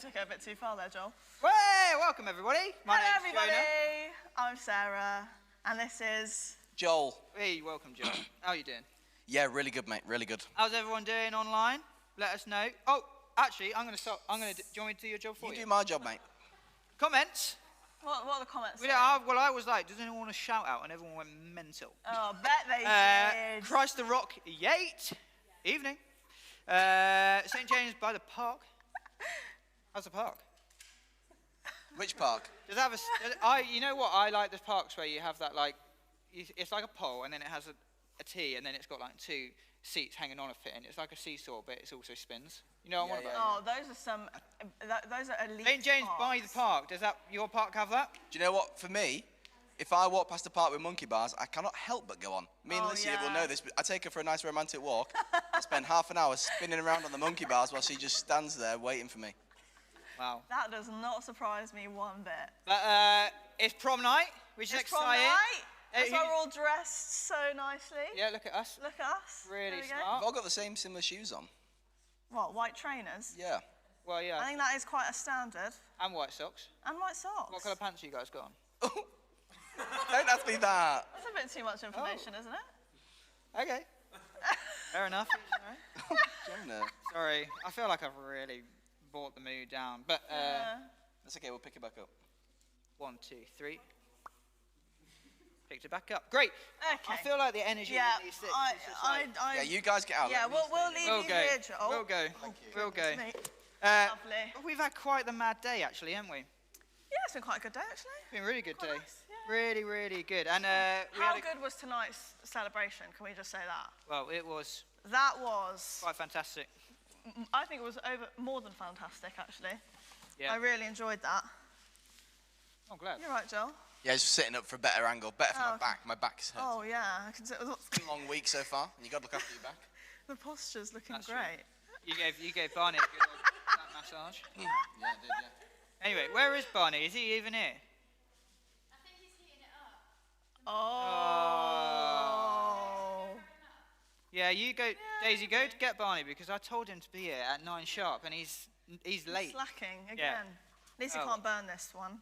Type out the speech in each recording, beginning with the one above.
took it a bit too far there, Joel. Hey, welcome everybody. Hello everybody. I'm Sarah, and this is Joel. Hey, welcome Joel. How are you doing? Yeah, really good, mate. Really good. How's everyone doing online? Let us know. Oh, actually, I'm going to stop. Do you want me to do your job for you? You do my job, mate. Comments? What are the comments? Well, I was like, does anyone want to shout out? And everyone went mental. Oh, bet they did. Christ the Rock, Yate. Evening. St. James by the Park. How's the park? Which park? Does it have you know what? I like the parks where you have that, like, it's like a pole and then it has a T and then it's got like two seats hanging on a fit and it's like a seesaw, but it also spins. You know what I want about? Oh, those are elite St. James parks. by the Park. Does your park have that? Do you know what? For me, if I walk past a park with monkey bars, I cannot help but go on. Me and Lucia will know this, but I take her for a nice romantic walk. I spend half an hour spinning around on the monkey bars while she just stands there waiting for me. Wow. That does not surprise me one bit. But it's prom night, which is It's prom exciting. night. That's why we're all dressed so nicely. Yeah, look at us. Look at us. Really There we go. smart. We've all got the similar shoes on. What, white trainers? Yeah. Well, I yeah. think that is quite a standard. And white socks. And white socks. What colour pants you guys got on? Don't ask me that. That's a bit too much information, isn't it? Okay. Fair enough. Jonah. Sorry, I feel like I've really brought the mood down. But That's okay, we'll pick it back up. 1, 2, 3. Picked it back up. Great. Okay. I feel like the energy Yeah, in these six Yeah, you guys get out. Yeah, let me we'll stay. leave We'll you go. here, Joel. We'll go. We'll go. Goodness me. Uh, Lovely. we've had quite the mad day, actually, haven't we? Yeah, it's been quite a good day, actually. It's been a really good Quite day. nice, yeah. Really, really good. And we How had good was tonight's celebration? Can we just say that? well, it was That was, quite fantastic. I think it was more than fantastic, actually. Yeah. I really enjoyed that. I'm glad. You're right, Joel. Yeah, just sitting up for a better angle. Better for Oh, my okay. back. My back's hurt. Oh, yeah. I can see, It's been a long week so far, and you got to look after your back. the posture's looking That's true. great. You gave Barney a good old back massage. Yeah, I did, yeah. Anyway, where is Barney? Is he even here? I think he's heating it up. Oh. Yeah, you go, Daisy. Go to get Barney because I told him to be here at 9 sharp, and he's late. Slacking again. At least you Oh. can't burn this one.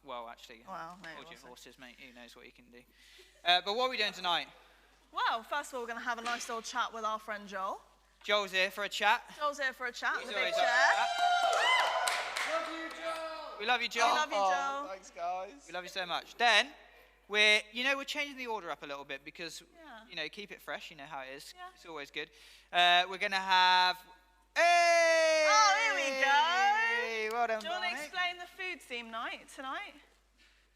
Well, actually, Well, maybe hold we'll your see. horses, mate. Who knows what you can do? But what are we doing tonight? Well, first of all, we're going to have a nice little chat with our friend Joel. Joel's here for a chat. Joel's here for a chat He's with a big always up chair. for that. We love you, Joel. We love you, Joel. Thanks, guys. We love you so much. Then we're changing the order up a little bit because Yeah. keep it fresh. You know how it is. Yeah. It's always good. We're gonna have. Hey! Oh, here we go. Well done, Do you want to Barney. explain the food theme night tonight?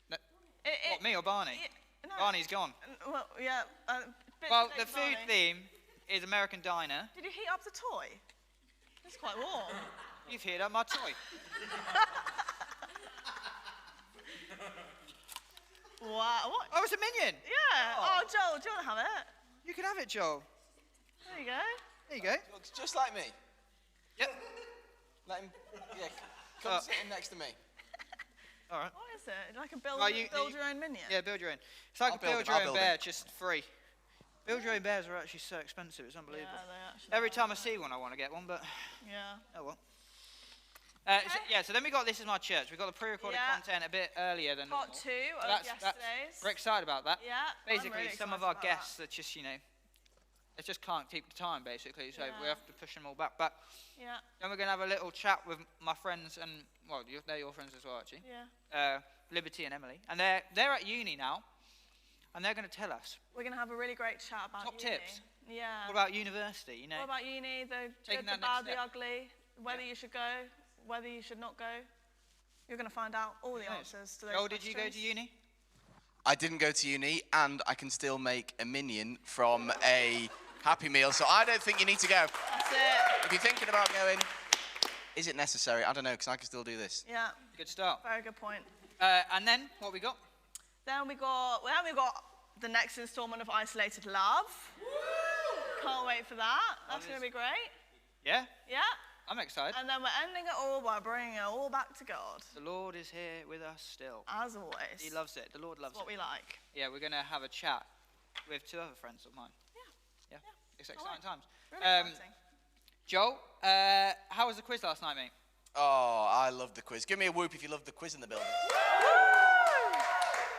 No, It- what, me or Barney? no. Barney's gone. Well, yeah. Bit Well, too the late for food Barney. theme is American Diner. Did you heat up the toy? It's quite warm. You've heard up my toy. Wow. What? Oh, it's a minion. Yeah. Oh, Joel, do you want to have it? You can have it, Joel. There you go. There you go. Looks just like me. Yep. Let him, yeah, come sit in next to me. All right. What is it? Like a build, Well, you- build you- your own minion? Yeah, build your own. It's like I'll a build build your it, own I'll build bear, it. just free. Build your own bears are actually so expensive. It's unbelievable. Yeah, they actually Every are. time I see one, I want to get one, but Yeah. oh well. So then we got This Is My Church. We got the pre-recorded Yeah. content a bit earlier than Part normal. 2 So of yesterday's. we're excited about that. Yeah. I'm Basically, really some of excited our about guests that just, they just can't keep the time, basically, so we Yeah. have to push them all back. But that. Yeah. then we're going to have a little chat with my friends, and, well, they're your friends as well, actually. Yeah. Liberty and Emily. And they're at uni now, and they're going to tell us. We're going to have a really great chat about Top uni. tips. Yeah. What about university, What about uni, the Taking good, the that next bad, the step. ugly, whether you should go, whether you should not go? You're going to find out all the answers to those Joel, questions. did you go to uni? I didn't go to uni, and I can still make a minion from a Happy Meal, so I don't think you need to go. That's it. If you're thinking about going, is it necessary? I don't know, because I can still do this. Yeah, Good start. very good point. And then, what we got? Then we got the next installment of Isolated Love. Can't wait for that. That's going to be great. Yeah? Yeah. I'm excited. And then we're ending it all by bringing it all back to God, The Lord is here with us still. as always. He loves it. The Lord loves That's what it. we like. Yeah, we're going to have a chat with 2 other friends of mine. Yeah. It's All exciting times. Really exciting. Joel, how was the quiz last night, mate? Oh, I love the quiz. Give me a whoop if you love the quiz in the building.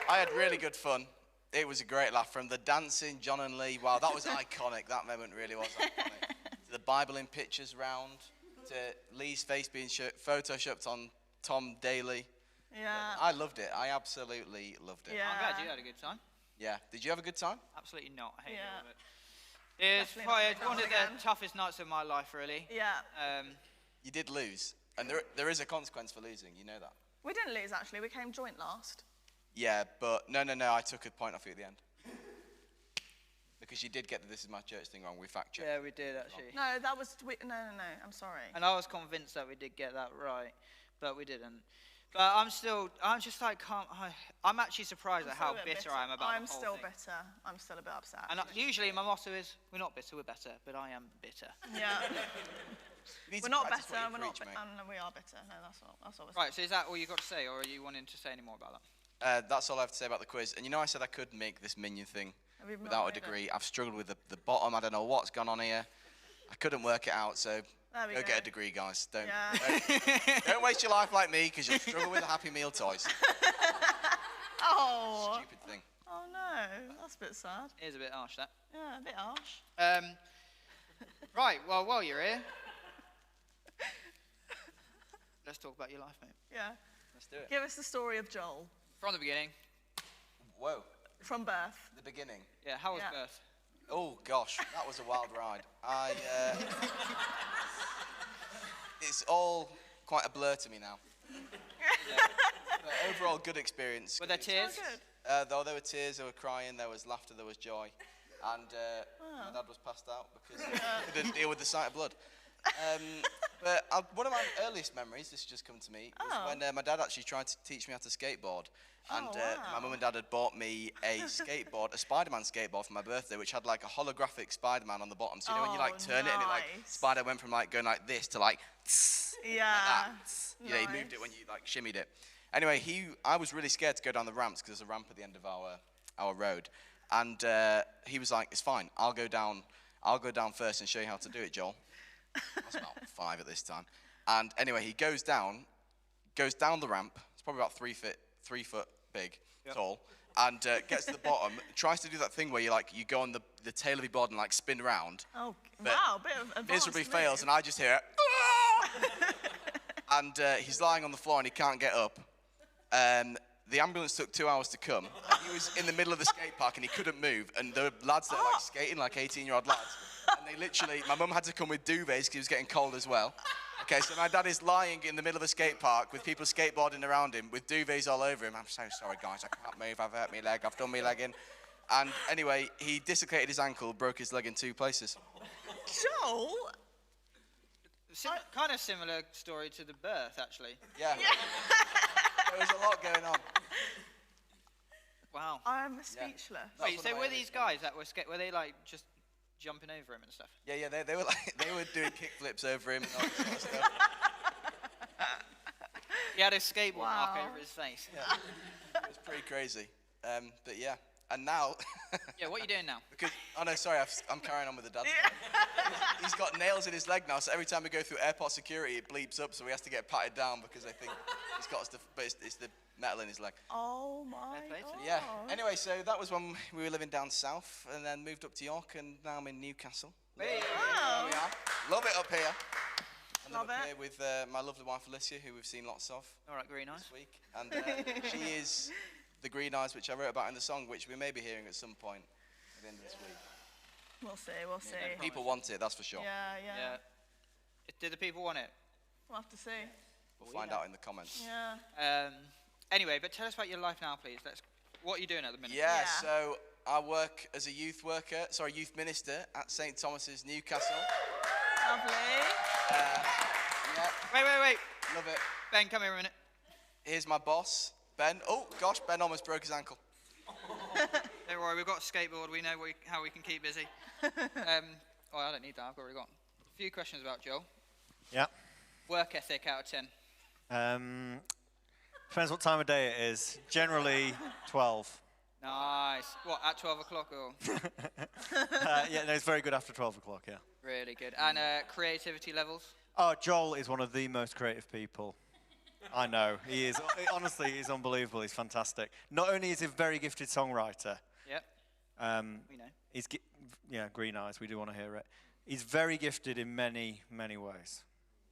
I had really good fun. It was a great laugh. From the dancing, John and Lee, wow, that was iconic. That moment really was iconic. To the Bible in pictures round, to Lee's face being photoshopped on Tom Daly. Yeah. I loved it. I absolutely loved it. Yeah. I'm glad you had a good time. Yeah. Did you have a good time? Absolutely not. I hate Yeah. all of it. It was Definitely probably not one of again. the toughest nights of my life, really. Yeah. You did lose. And there is a consequence for losing. You know that. We didn't lose, actually. We came joint last. Yeah, but no. I took a point off you at the end. Because you did get the This Is My Church thing wrong. We fact-checked. Yeah, we did, actually. No, that was... no. I'm sorry. And I was convinced that we did get that right, but we didn't. But I'm just like, I'm actually surprised at how bitter I am about the whole I'm still thing. bitter. I'm still a bit upset. And usually my motto is, we're not bitter, we're better, but I am bitter. Yeah. You need We're to not practice better, what you we're not preach, mate. and we are bitter. No, that's what we're Right, so is that all you got to say, or are you wanting to say any more about that? That's all I have to say about the quiz. And you know, I said I could make this minion thing Have you not without a made it? degree. I've struggled with the bottom. I don't know what's gone on here. I couldn't work it out, so There we go go. get a degree, guys. Yeah. Don't waste your life like me, because you'll struggle with the Happy Meal toys. Oh. Stupid thing. Oh no, that's a bit sad. It is a bit harsh, that. Yeah, a bit harsh. Right, well, while you're here, let's talk about your life, mate. Yeah. Let's do it. Give us the story of Joel From the beginning. Whoa, from birth. the beginning. Yeah, how was Yeah. birth? Oh gosh, that was a wild ride. It's all quite a blur to me now. But overall, good experience. Were there tears? Oh, good. Though there were tears, there were crying, there was laughter, there was joy, and my dad was passed out because he couldn't deal with the sight of blood. But one of my earliest memories, this has just come to me, was when my dad actually tried to teach me how to skateboard. And my mum and dad had bought me a skateboard, a Spider-Man skateboard for my birthday, which had like a holographic Spider-Man on the bottom. So you know when you like turn it and it like nice. Spider went from like going like this to like Yeah. that. You know, he Nice. moved it when you like shimmied it. Anyway, I was really scared to go down the ramps because there's a ramp at the end of our road. And he was like, "It's fine. I'll go down first and show you how to do it, Joel." I was about 5 at this time. And anyway, he goes down the ramp. It's probably about 3 foot big, tall, and gets to the bottom. Tries to do that thing where you go on the tail of your board and like spin around. Oh, But wow, bit of advanced Miserably move. fails, and I just hear it. And he's lying on the floor and he can't get up. The ambulance took 2 hours to come. And he was in the middle of the skate park and he couldn't move. And there were lads there like skating, like 18-year-old lads. And they literally, my mum had to come with duvets because he was getting cold as well. Okay, so my dad is lying in the middle of a skate park with people skateboarding around him with duvets all over him. I'm so sorry, guys, I can't move. I've hurt my leg. I've done my leg in. And anyway, he dislocated his ankle, broke his leg in 2 places. Joel? Kind of similar story to the birth, actually. Yeah. There was a lot going on. Wow. I'm speechless. Wait, one so of my were earliest these guys that were they like just jumping over him and stuff? Yeah, they were doing kickflips over him and all that sort of stuff. He had a skateboard mark Wow. over his face. Yeah. It was pretty crazy. But yeah, and now, Yeah, what are you doing now? because, oh no, sorry, I'm carrying on with the dad. He's got nails in his leg now, so every time we go through airport security, it bleeps up, so he has to get patted down because they think he's got stuff, but it's the metal in his leg. Oh my Fair play to god. you. Yeah, anyway, so that was when we were living down south, and then moved up to York, and now I'm in Newcastle. Hey. There we are. Love it up here. I live Love up it. here with my lovely wife Alicia, who we've seen lots of All right, very nice. this week. And she is the green eyes, which I wrote about in the song, which we may be hearing at some point at the end of this week. We'll see. People want it, that's for sure. Yeah. Yeah. Did the people want it? We'll have to see. We'll find out in the comments. Yeah. Anyway, but tell us about your life now, please. What are you doing at the minute? Yeah, Yeah. so I work as a youth minister at St. Thomas's, Newcastle. Lovely. Yeah, Wait. love it. Ben, come here a minute. Here's my boss, Ben. Oh, gosh, Ben almost broke his ankle. Don't worry, we've got a skateboard. We know how we can keep busy. I don't need that. I've already got a few questions about Joel. Yeah. Work ethic out of 10. Depends what time of day it is. Generally 12. Nice. What, at 12 o'clock or? Yeah, no, it's very good after 12 o'clock, yeah. Really good. And creativity levels? Oh, Joel is one of the most creative people I know. He is, honestly, he's unbelievable. He's fantastic. Not only is he a very gifted songwriter, Yep. We know. yeah, green eyes, we do want to hear it. He's very gifted in many, many ways.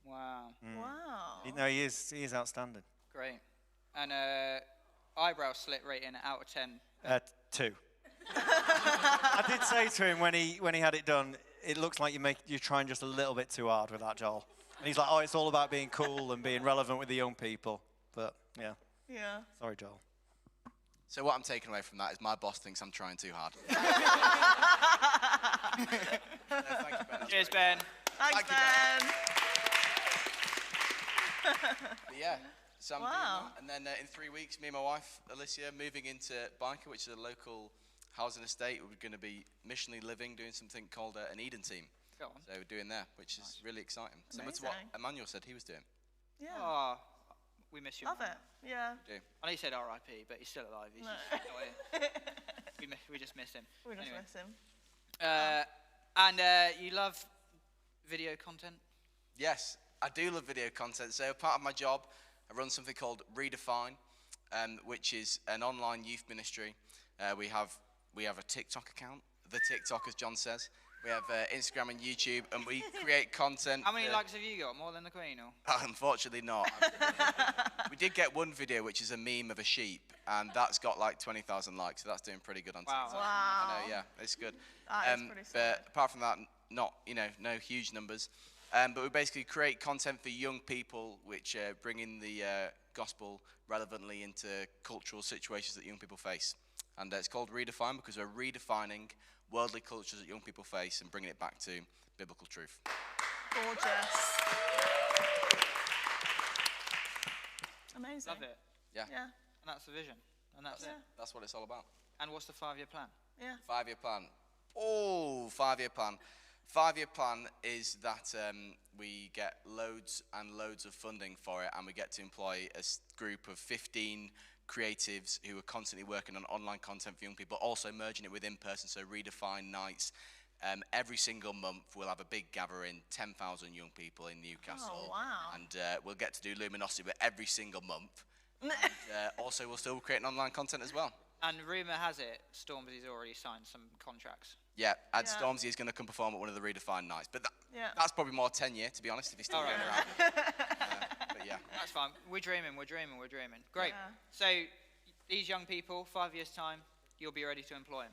Wow. Wow. No, he is outstanding. Great. And eyebrow slit rating out of 10. 2. I did say to him when he had it done, it looks like you're trying just a little bit too hard with that, Joel. And he's like, oh, it's all about being cool and being relevant with the young people. But yeah, Yeah. sorry, Joel. So what I'm taking away from that is my boss thinks I'm trying too hard. Thank you, Ben. Cheers, Ben. Thanks, Thank you, Ben. But yeah, So I'm Wow. doing that. And then in 3 weeks, me and my wife, Alicia, moving into Biker, which is a local housing estate. We're going to be missionally living, doing something called an Eden team. Go on. So we're doing there, which is really exciting. Similar to what Amazing. Emmanuel said he was doing. Yeah. Oh, we miss you. Love it. Yeah. Do. I know you said R.I.P., but he's still alive. He's No. just not here. we just miss him. We just Anyway. miss him. And you love video content? Yes, I do love video content. So part of my job, I run something called Redefine, which is an online youth ministry. We have a TikTok account, the TikTok, as John says. We have Instagram and YouTube, and we create content. How many likes have you got? More than the Queen, or? Unfortunately not. We did get one video, which is a meme of a sheep, and that's got like 20,000 likes, so that's doing pretty good on Wow. TikTok. Wow. I know, yeah, it's good. That is pretty solid. But apart from that, not, no huge numbers. But we basically create content for young people, which bring in the gospel relevantly into cultural situations that young people face. And it's called Redefine because we're redefining worldly cultures that young people face and bringing it back to biblical truth. Gorgeous. Amazing. Love it. Yeah, Yeah. And that's the vision. And that's Yeah. it. that's what it's all about. And what's the 5-year plan? Yeah. 5-year plan. Oh, 5-year plan. 5-year plan is that we get loads and loads of funding for it, and we get to employ a group of 15 creatives who are constantly working on online content for young people, also merging it with in-person, so Redefine nights. Every single month we'll have a big gathering, 10,000 young people in Newcastle. Oh, wow. And we'll get to do Luminosity with every single month. And, also we'll still create online content as well. And rumour has it, Stormzy's already signed some contracts. Yeah, and Yeah. Stormzy is going to come perform at one of the Redefined nights. But Yeah. that's probably more 10-year, to be honest, if he's still All going right. around. But yeah. That's fine. We're dreaming. Great. Yeah. So these young people, 5 years' time, you'll be ready to employ them.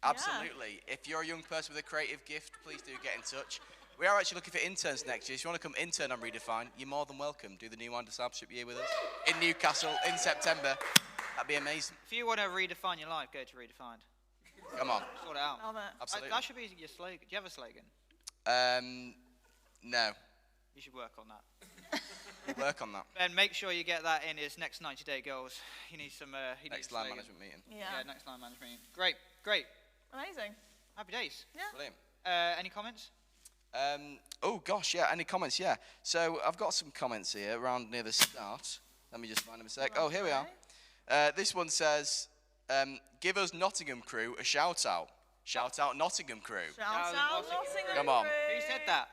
Absolutely. If you're a young person with a creative gift, please do get in touch. We are actually looking for interns next year. If you want to come intern on Redefine, you're more than welcome. Do the New Wine Discipleship Year with us in Newcastle in September. That'd be amazing. If you want to redefine your life, go to Redefined. Come on. Sort it out. Love it. Absolutely. That should be your slogan. Do you have a slogan? No. You should work on that. We'll work on that. And make sure you get that in his next 90-day goals. He needs some. He needs Next a line slogan. management meeting. Yeah. Next line management meeting. Great. Amazing. Happy days. Yeah. Brilliant. Any comments? Oh gosh, yeah. Any comments? Yeah. So I've got some comments here around near the start. Let me just find them a sec. Oh, here we are. This one says, "Give us Nottingham crew a shout out. Shout out Nottingham crew." Shout out Nottingham. Come on. Crew. Who said that?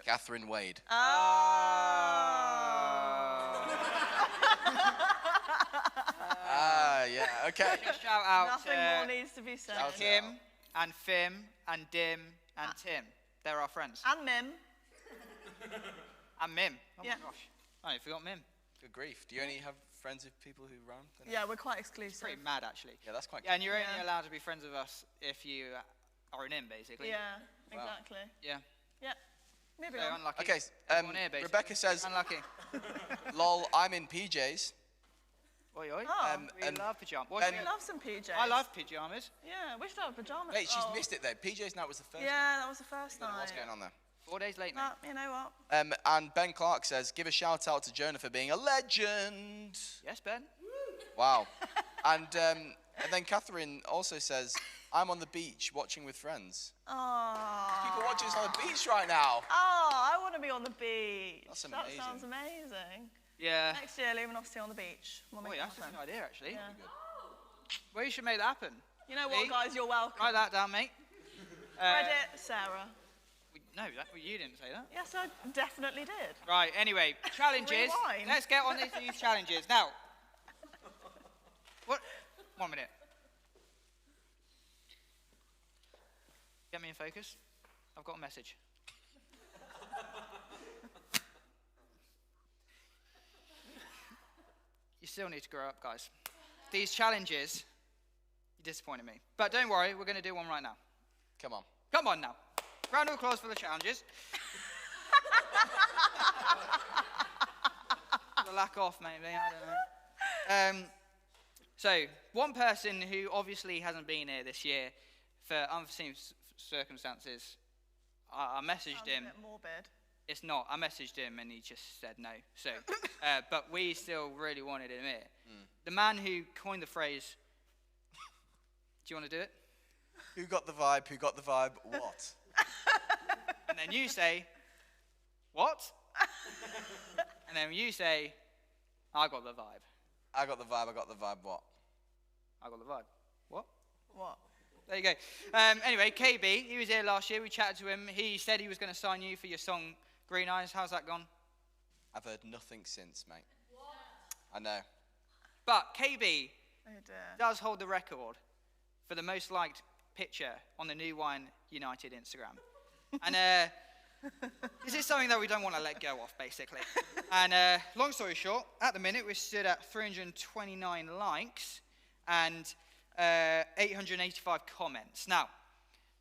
Catherine Wade. Yeah. Okay. Just shout out Nothing more needs to be said. Shout Kim out. and Fim and Dim and Tim. They're our friends. And Mim. And Mim. Oh Yeah. my gosh. I forgot Mim. Good grief. Do you only have friends with people who rhyme? Yeah, we're quite exclusive. Pretty mad, actually. Yeah, that's quite Yeah, and you're only Yeah. allowed to be friends with us if you are an in, basically. Yeah, Wow. exactly. Yeah. Yeah. Maybe So on. unlucky. Okay. Everyone here, basically. Rebecca says, Unlucky. "Lol, I'm in PJs." Oi, oi. Oh. We and love pajamas. Ben- We love some PJs. I love pajamas. Yeah, we should have pajamas. Mate, she's Oh. missed it though. PJs night was the first. Yeah, that was the first I don't know night. what's going on there? 4 days late, mate. But you know what? And Ben Clark says, "Give a shout out to Jonah for being a legend." Yes, Ben? Wow. And then Catherine also says, "I'm on the beach watching with friends." Oh. People watching us on the beach right now. Oh, I want to be on the beach. That's That amazing. sounds amazing. Yeah. Next year, Luminosity on the beach. We'll Oh, make yeah, it that's a happen. good idea, actually. Yeah. Well, you should make that happen. You know what, Me? guys? You're welcome. Write that down, mate. Credit Sarah. No, you didn't say that. Yes, I definitely did. Right, anyway, challenges. Rewind. Let's get on these challenges. Now, what? 1 minute. Get me in focus. I've got a message. You still need to grow up, guys. These challenges, you disappointed me. But don't worry, we're going to do one right now. Come on. Come on now. Round of applause for the challenges. The lack off, maybe, I don't know. So, one person who obviously hasn't been here this year for unforeseen circumstances, I messaged Sounds him. a bit morbid. it's not. I messaged him and he just said no. So, but we still really wanted him here. The man who coined the phrase, do you want to do it? Who got the vibe? Who got the vibe? What? And then you say, what? And then you say, I got the vibe. I got the vibe. I got the vibe. What? I got the vibe. What? What? There you go. Anyway, KB, he was here last year. We chatted to him. He said he was going to sign you for your song Green Eyes. How's that gone? I've heard nothing since, mate. What? I know. But KB Oh dear. does hold the record for the most liked picture on the New Wine United Instagram. And this is something that we don't want to let go of, basically. And long story short, at the minute, we're stood at 329 likes and 885 comments. Now,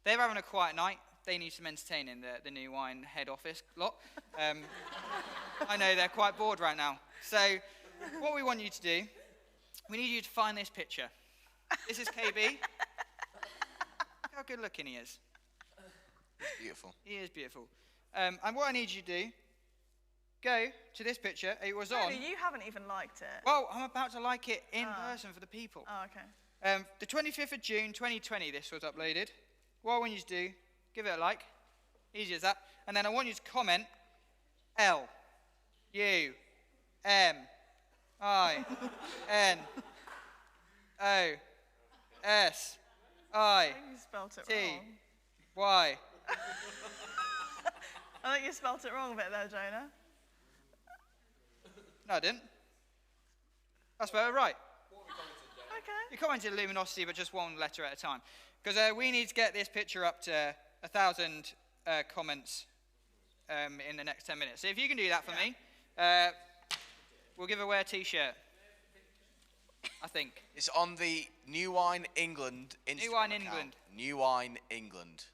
they're having a quiet night. They need some entertaining, the New Wine head office lot. I know they're quite bored right now. So what we want you to do, we need you to find this picture. This is KB. Look how good looking he is. Beautiful. He is beautiful. And what I need you to do, go to this picture. It was on. Really, you haven't even liked it. Well, I'm about to like it in person for the people. Oh, okay. The 25th of June, 2020, this was uploaded. What I want you to do, give it a like. Easy as that. And then I want you to comment L U M I N O S I You spelt it T wrong. Y. I think you spelt it wrong a bit there, Jonah. No, I didn't. That's better, right. Okay. You commented Luminosity, but just one letter at a time. Because we need to get this picture up to 1,000 comments in the next 10 minutes. So if you can do that for me, we'll give away a T-shirt. I think. It's on the New Wine England Instagram New Wine account. England. New Wine England.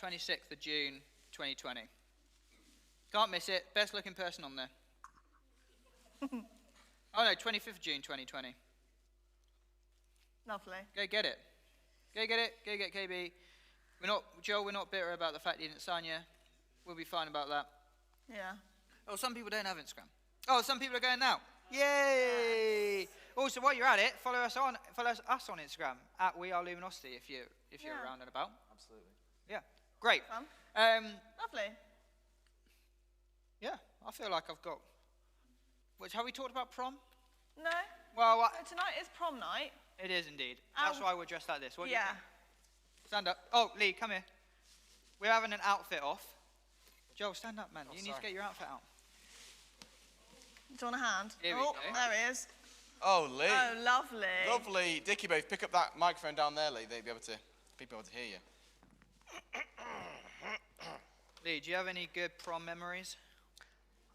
26th of June, 2020. Can't miss it. Best looking person on there. Oh no, 25th of June, 2020. Lovely. Go get it. Go get it. Go get KB. Joel, we're not bitter about the fact he didn't sign you. We'll be fine about that. Yeah. Oh, some people don't have Instagram. Oh, some people are going now. Yay! Also, while you're at it, follow us on Instagram at We Are Luminosity if you're Yeah. around and about. Absolutely. Yeah, great. Fun. Yeah, Lovely. I feel like I've got. Which have we talked about prom? No? Well, So tonight is prom night. it is indeed. That's why we're dressed like this. What do you Yeah. think? Stand up. Oh, Lee, come here. We're having an outfit off. Joel, stand up, man. You need to get your outfit out. Do you want a hand? Here we oh, go. there he is. Oh, Lee. Oh, lovely. Lovely. Dickie Both, pick up that microphone down there, Lee. They'd be able to hear you. Lee, do you have any good prom memories?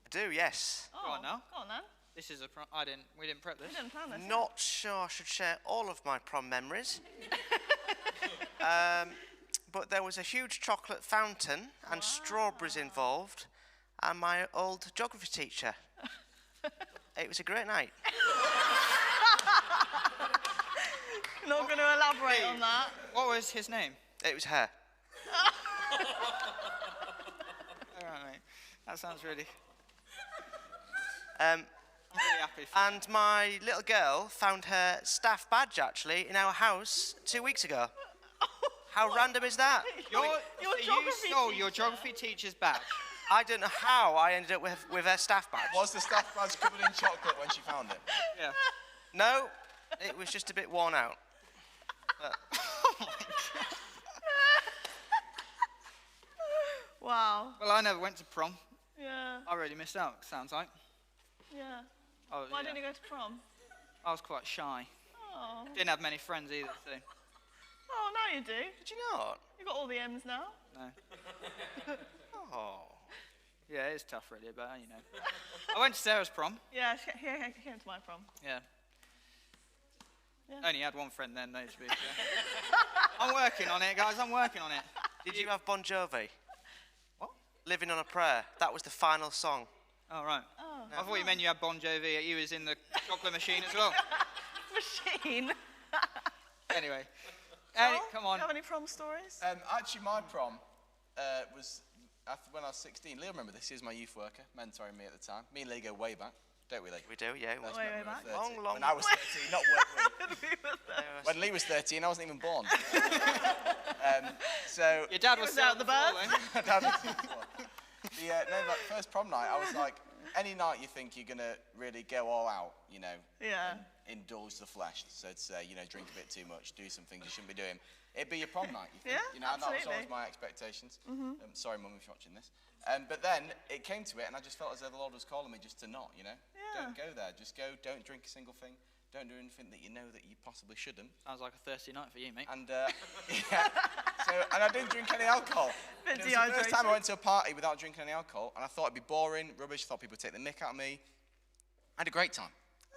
I do, yes. Oh, Go on now. Go on then. This is a prom. We didn't prep this. We didn't plan this. Not sure I should share all of my prom memories. But there was a huge chocolate fountain and strawberries involved, and my old geography teacher. It was a great night. Not going to elaborate on that. What was his name? It was her. All right, mate. That sounds really. Um, I'm really happy for and my little girl found her staff badge, actually, in our house 2 weeks ago. How random is that? Your Your so you geography stole teacher. your geography teacher's badge. I don't know how I ended up with her staff badge. Was the staff badge covered in chocolate when she found it? Yeah. No, it was just a bit worn out. Wow. Well, I never went to prom. Yeah. I really missed out, sounds like. Yeah. Oh, Why yeah. didn't you go to prom? I was quite shy. Oh. Didn't have many friends either, so Oh, now you do. Did you not? You got all the M's now. no. Oh. Yeah, it's tough really, but you know. I went to Sarah's prom. Yeah, she came to my prom. Yeah. Yeah. Only had one friend then, though, to be fair. I'm working on it, guys. I'm working on it. Did you have Bon Jovi? What? Living on a Prayer. That was the final song. Oh, right. Oh. I thought you meant you had Bon Jovi. He was in the chocolate machine as well. Machine. Anyway, Come on. Do you have any prom stories? Actually, my prom was after when I was 16. Lee, remember this? He was my youth worker, mentoring me at the time. Me and Lee go way back, don't we, Lee? We do, yeah. First Way met when back. we were 13. Long When I was 13, not when Lee was 13, I wasn't even born. So Your dad He was was still out the birth. first prom night, I was like, any night you think you're gonna really go all out, you know, Yeah. and indulge the flesh, so to say, you know, drink a bit too much, do some things you shouldn't be doing. It'd be your prom night. You think, Yeah, you know, and that was absolutely. always my expectations. Sorry, Mum, if you're watching this. But then it came to it, and I just felt as though the Lord was calling me just to not, you know, Yeah. don't go there. Just go. Don't drink a single thing. Don't do anything that you know that you possibly shouldn't. Sounds like a thirsty night for you, mate. And yeah, and I didn't drink any alcohol. Bit And it was the first dehydrated. time I went to a party without drinking any alcohol, and I thought it'd be boring, rubbish. I thought people would take the mick out of me. I had a great time,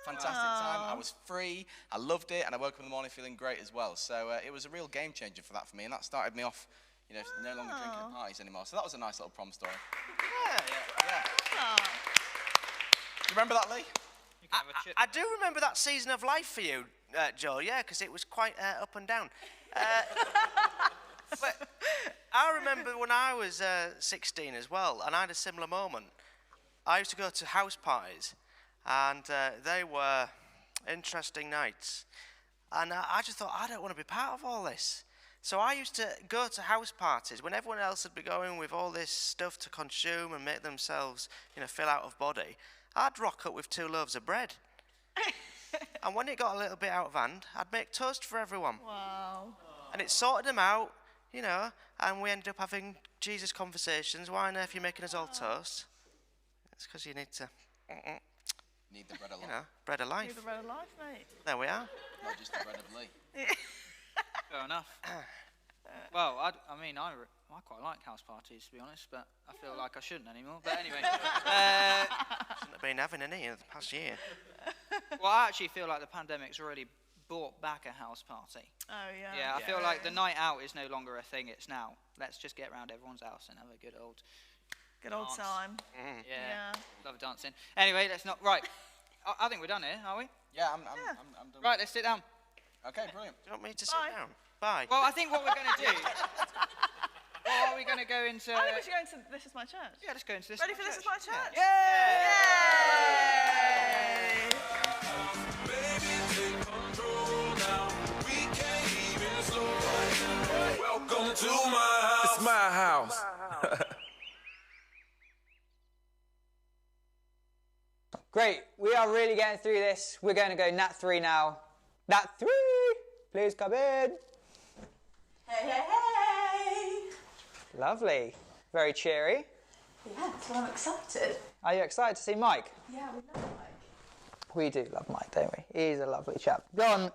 fantastic time. I was free. I loved it, and I woke up in the morning feeling great as well. So it was a real game changer for that for me, and that started me off, you know, no longer drinking at parties anymore. So that was a nice little prom story. Yeah. Oh. You remember that, Lee? You can have a chip. I do remember that season of life for you, Joel, yeah, because it was quite up and down. But I remember when I was 16 as well, and I had a similar moment. I used to go to house parties, and they were interesting nights. And I just thought, I don't want to be part of all this. So I used to go to house parties when everyone else would be going with all this stuff to consume and make themselves, you know, feel out of body. I'd rock up with 2 loaves of bread. And when it got a little bit out of hand, I'd make toast for everyone. Wow. And it sorted them out, you know, and we ended up having Jesus conversations. Why on earth are you making us all toast? It's because you need to, Need the bread of you life, know, bread of You're life. the bread of life, mate. There we are. not just the bread of Lee. Fair enough. Well, I quite like house parties, to be honest, but I feel like I shouldn't anymore. But anyway. Shouldn't have been having any in the past year. Well, I actually feel like the pandemic's really brought back a house party. Oh, yeah. Yeah, I feel like the night out is no longer a thing. It's now, let's just get around everyone's house and have a good old Good old dance. time. Yeah, love dancing. Anyway, let's not. Right, I think we're done here, are we? Yeah, I'm done. Right, let's sit down. Okay, brilliant. Do you want me to sit Bye. down? Bye. Well, I think what we're going to do. Well, are we going to go into? I think we should go into This Is My Church. Yeah, let's go into this. Ready for This Is My Church? Yeah. Yay! Welcome to my house. It's my house. Great, we are really getting through this. We're going to go Nat 3 now. Nat 3, please come in. Hey, hey, hey! Lovely, very cheery. Yeah, so I'm excited. Are you excited to see Mike? Yeah, we love Mike. We do love Mike, don't we? He's a lovely chap. Go on,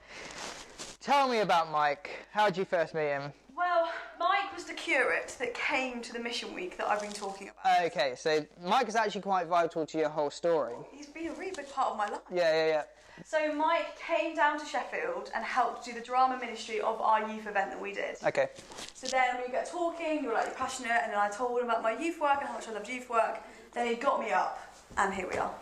tell me about Mike. How did you first meet him? Well, Mike was the curate that came to the mission week that I've been talking about. Okay, so Mike is actually quite vital to your whole story. He's been a really big part of my life. Yeah. So Mike came down to Sheffield and helped do the drama ministry of our youth event that we did. Okay. So then we got talking, you were like, you're passionate, and then I told him about my youth work and how much I loved youth work. Then he got me up, and here we are.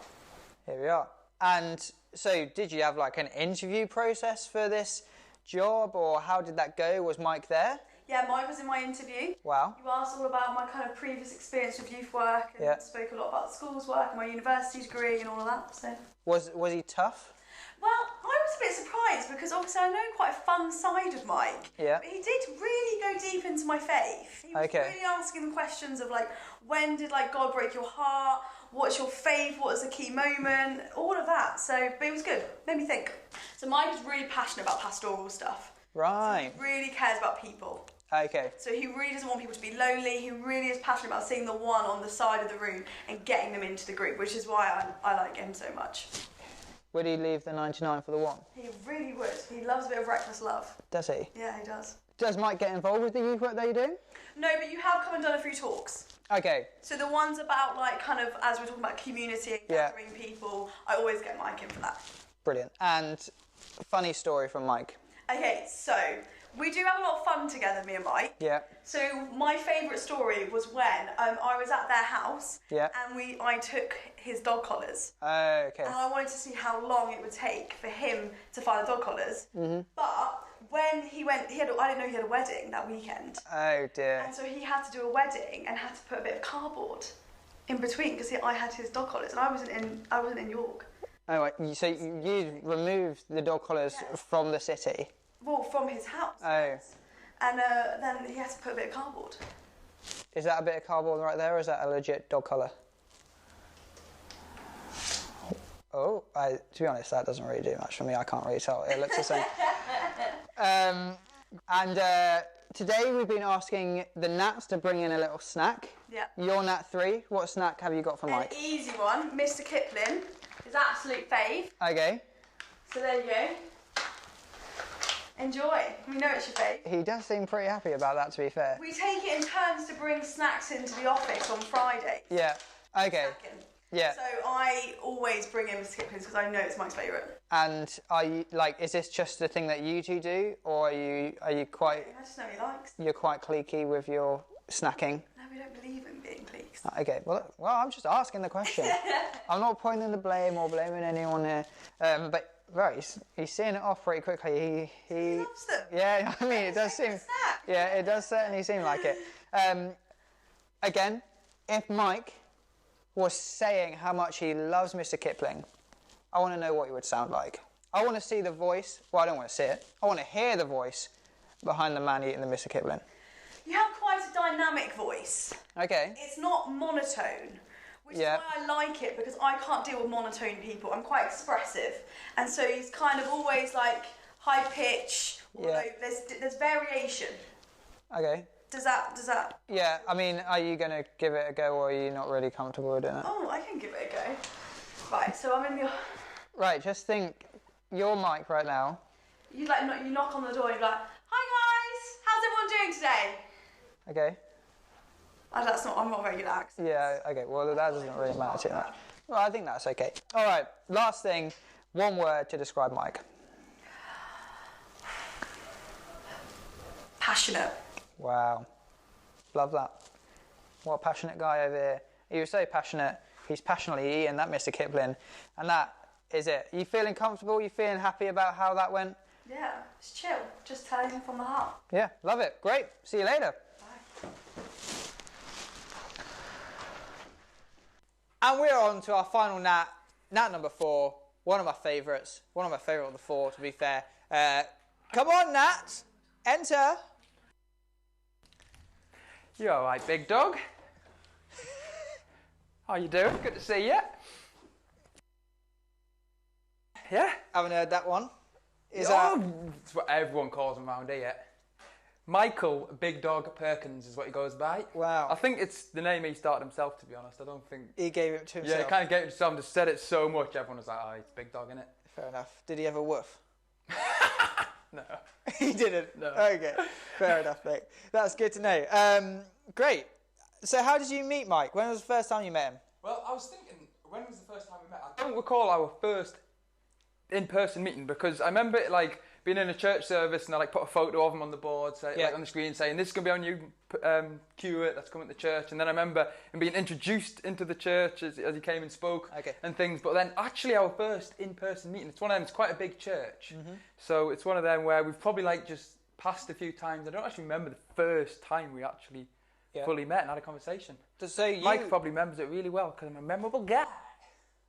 Here we are. And so did you have like an interview process for this job, or how did that go? Was Mike there? Yeah, Mike was in my interview. Wow. You asked all about my kind of previous experience with youth work and Yeah. spoke a lot about school's work and my university degree and all of that. So, Was he tough? well, I was a bit surprised because obviously I know quite a fun side of Mike. Yeah. But he did really go deep into my faith. He was Okay. really asking the questions of like, when did like God break your heart? What's your faith? What was the key moment? All of that. So, but it was good. Made me think. So Mike is really passionate about pastoral stuff. Right. He really cares about people. Okay. So he really doesn't want people to be lonely. He really is passionate about seeing the one on the side of the room and getting them into the group, which is why I like him so much. Would he leave the 99 for the one? He really would. He loves a bit of reckless love. Does he? Yeah, he does. Does Mike get involved with the youth work that you do? No, but you have come and done a few talks. Okay. So the ones about like kind of, as we're talking about community and Yeah. gathering people, I always get Mike in for that. Brilliant. And funny story from Mike. Okay, so We do have a lot of fun together, me and Mike. Yeah. So my favourite story was when I was at their house Yeah. and I took his dog collars. Oh, okay. And I wanted to see how long it would take for him to find the dog collars. Mm-hmm. But when he went, I didn't know he had a wedding that weekend. Oh dear. And so he had to do a wedding and had to put a bit of cardboard in between because I had his dog collars and I wasn't in York. Oh, right. So you removed the dog collars from the city? Well, from his house. Oh. And then he had to put a bit of cardboard. Is that a bit of cardboard right there, or is that a legit dog collar? Oh, to be honest, that doesn't really do much for me. I can't really tell. It looks the same. Today we've been asking the Nats to bring in a little snack. Yeah. You're Nat 3. What snack have you got for Mike? An easy one, Mr. Kipling. His absolute fave. Okay. So there you go. Enjoy. We know it's your fave. He does seem pretty happy about that, to be fair. We take it in turns to bring snacks into the office on Friday. Yeah. Okay. Snacking. Yeah. So I always bring in Mr. Kipling's because I know it's Mike's favourite. And are you is this just the thing that you two do, or are you quite? I just know he likes. You're quite cliquey with your snacking. No, we don't believe in being cliques. Okay. Well, I'm just asking the question. I'm not pointing the blame or blaming anyone here. But right, he's seeing it off pretty quickly. He loves them. Yeah, I mean, it does seem. Yeah, it does certainly seem like it. Again, if Mike was saying how much he loves Mr. Kipling, I want to know what he would sound like. I want to see the voice. Well, I don't want to see it. I want to hear the voice behind the man eating the Mr. Kipling. You have quite a dynamic voice. Okay. It's not monotone, which Yeah. is why I like it, because I can't deal with monotone people. I'm quite expressive, and so he's kind of always like high pitch. Yeah. There's variation. Okay. Does that? Yeah, I mean, are you going to give it a go, or are you not really comfortable with it? Oh, I can give it a go. Right, so I'm in the. Right, just think, your mic right now. You knock on the door and you're like, "Hi guys, how's everyone doing today?" Okay. I'm not very good at accents. Yeah, okay, well, that doesn't really matter too much. Well, I think that's okay. All right, last thing, one word to describe Mike. Passionate. Wow. Love that. What a passionate guy over here. He was so passionate, he's passionately eating that Mr. Kipling, and that is it. You feeling comfortable? You feeling happy about how that went? Yeah, it's chill. Just telling him from the heart. Yeah, love it. Great. See you later. Bye. And we're on to our final Nat number 4. One of my favourites. One of my favourite of the 4, to be fair. Come on, Nat. Enter. You all right, big dog? How you doing? Good to see you. Yeah? Haven't heard that one. It's what everyone calls him around here. Michael Big Dog Perkins is what he goes by. Wow. I think it's the name he started himself, to be honest. I don't think... He gave it to himself. Yeah, he kind of gave it to himself, just said it so much, everyone was like, oh, it's Big Dog, innit? Fair enough. Did he have a woof? No. He didn't? No. Okay. Fair enough, mate. That's good to know. Great. So how did you meet Mike? When was the first time you met him? Well, I was thinking, when was the first time we met? I don't recall our first in-person meeting, because I remember it, like, being in a church service and I put a photo of him on the board, like on the screen, saying this is going to be our new curate that's coming to church. And then I remember him being introduced into the church as he came and spoke and things. But then actually our first in-person meeting, it's one of them, it's quite a big church. Mm-hmm. So it's one of them where we've probably just passed a few times. I don't actually remember the first time we actually fully met and had a conversation. So Mike probably remembers it really well because I'm a memorable guy.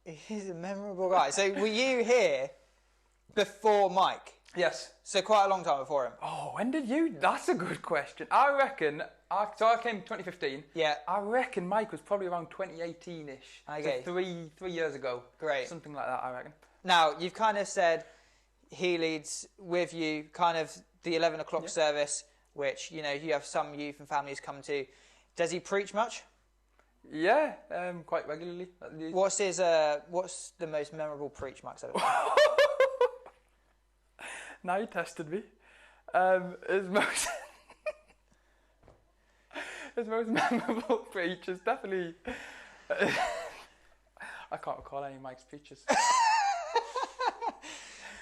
He's a memorable guy. So were you here before Mike? Yes. So quite a long time before him? Oh, when did you? That's a good question. I reckon, so I came in 2015. Yeah. I reckon Mike was probably around 2018-ish. Okay. So three years ago. Great. Something like that, I reckon. Now, you've kind of said he leads with you kind of the 11 o'clock service, which, you know, you have some youth and families come to. Does he preach much? Yeah, quite regularly. What's the most memorable preach Mike's ever done? Now you tested me. His most memorable preach is definitely... I can't recall any of Mike's preaches.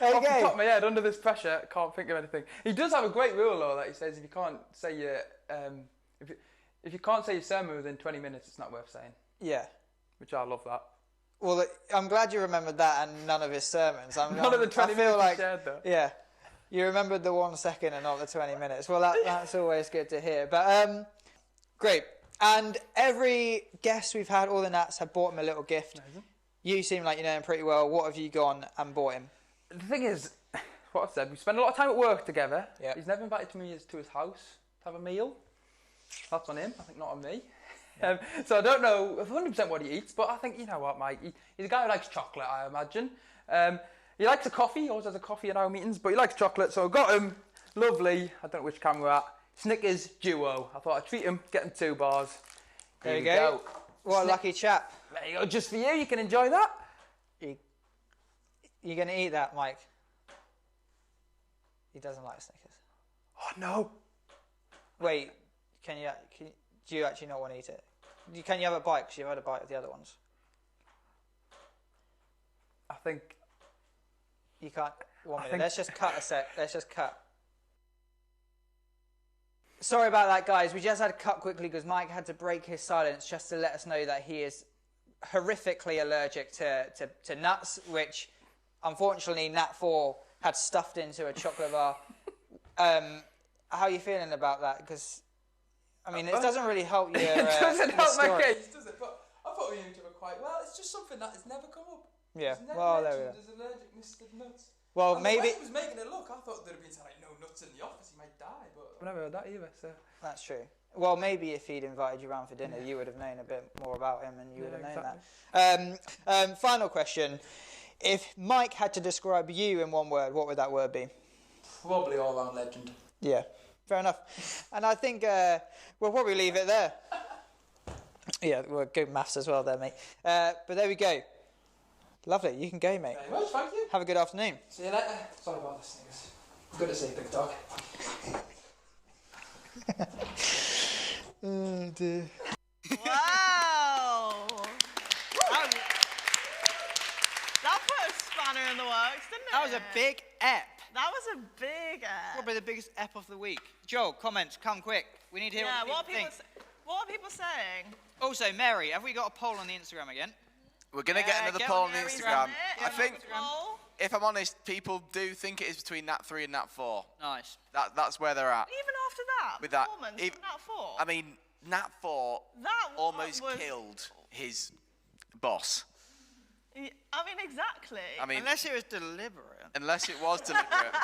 There you Off the go. top of my head, under this pressure, can't think of anything. He does have a great rule though that he says if you can't say your if you can't say your sermon within 20 minutes, it's not worth saying. Yeah. Which I love that. Well, I'm glad you remembered that and none of his sermons. None of the 20 I feel minutes like, he shared though. Yeah. You remembered the 1 second and not the 20 minutes. Well, that's always good to hear. But great. And every guest we've had, all the Nats, have bought him a little gift. Amazing. You seem like you know him pretty well. What have you gone and bought him? The thing is, what I said, we spend a lot of time at work together. Yep. He's never invited me to his house to have a meal. That's on him, I think, not on me. So I don't know 100% what he eats, but I think, you know what, Mike, he's a guy who likes chocolate, I imagine. He likes a coffee, he always has a coffee at our meetings, but he likes chocolate, so I got him, lovely, I don't know which camera we're at, Snickers Duo. I thought I'd treat him, get him 2 bars. There you go. What a lucky chap. There you go, just for you, you can enjoy that. You're going to eat that, Mike? He doesn't like Snickers. Oh, no. Wait, do you actually not want to eat it? Can you have a bite? Because you've had a bite of the other ones. I think... You can't... 1 minute. Let's just cut a sec. Let's just cut. Sorry about that, guys. We just had to cut quickly because Mike had to break his silence just to let us know that he is horrifically allergic to nuts, which, unfortunately, Nat 4 had stuffed into a chocolate bar. How are you feeling about that? Because, I mean, it doesn't really help your It doesn't help story. my case, does it? But I thought we knew each other quite well. It's just something that has never come up. Yeah, It's never well, there we mentioned go. as allergicness to nuts. Well, And maybe... the way he was making it look, I thought there'd have been like no nuts in the office, he might die, but I've never heard that either, so... That's true. Well, maybe if he'd invited you round for dinner, you would have known a bit more about him and you would have known that. Final question. If Mike had to describe you in one word, what would that word be? Probably all-round legend. Yeah, fair enough. And I think we'll probably leave it there. Yeah, we're good maths as well there, mate. But there we go. Lovely, you can go, mate. Very much, thank you. Have a good afternoon. See you later. Sorry about this, niggas. Good to see you, big dog. Oh, dear. Wow! That put a spanner in the works, didn't it? That was a big ep. That was a big Probably the biggest ep of the week. Joel, comments, come quick. We need to hear what people think. What are people saying? Also, Mary, have we got a poll on the Instagram again? We're going to get another get poll on on Mary's Instagram. Instagram. I think, Poll? if I'm honest, people do think it is between Nat 3 and Nat 4. Nice. That's where they're at. Even after that With that, performance, if- Nat 4. I mean, Nat 4 That almost was- killed his boss. I mean, exactly. I mean, Unless it was deliberate. unless it was deliberate,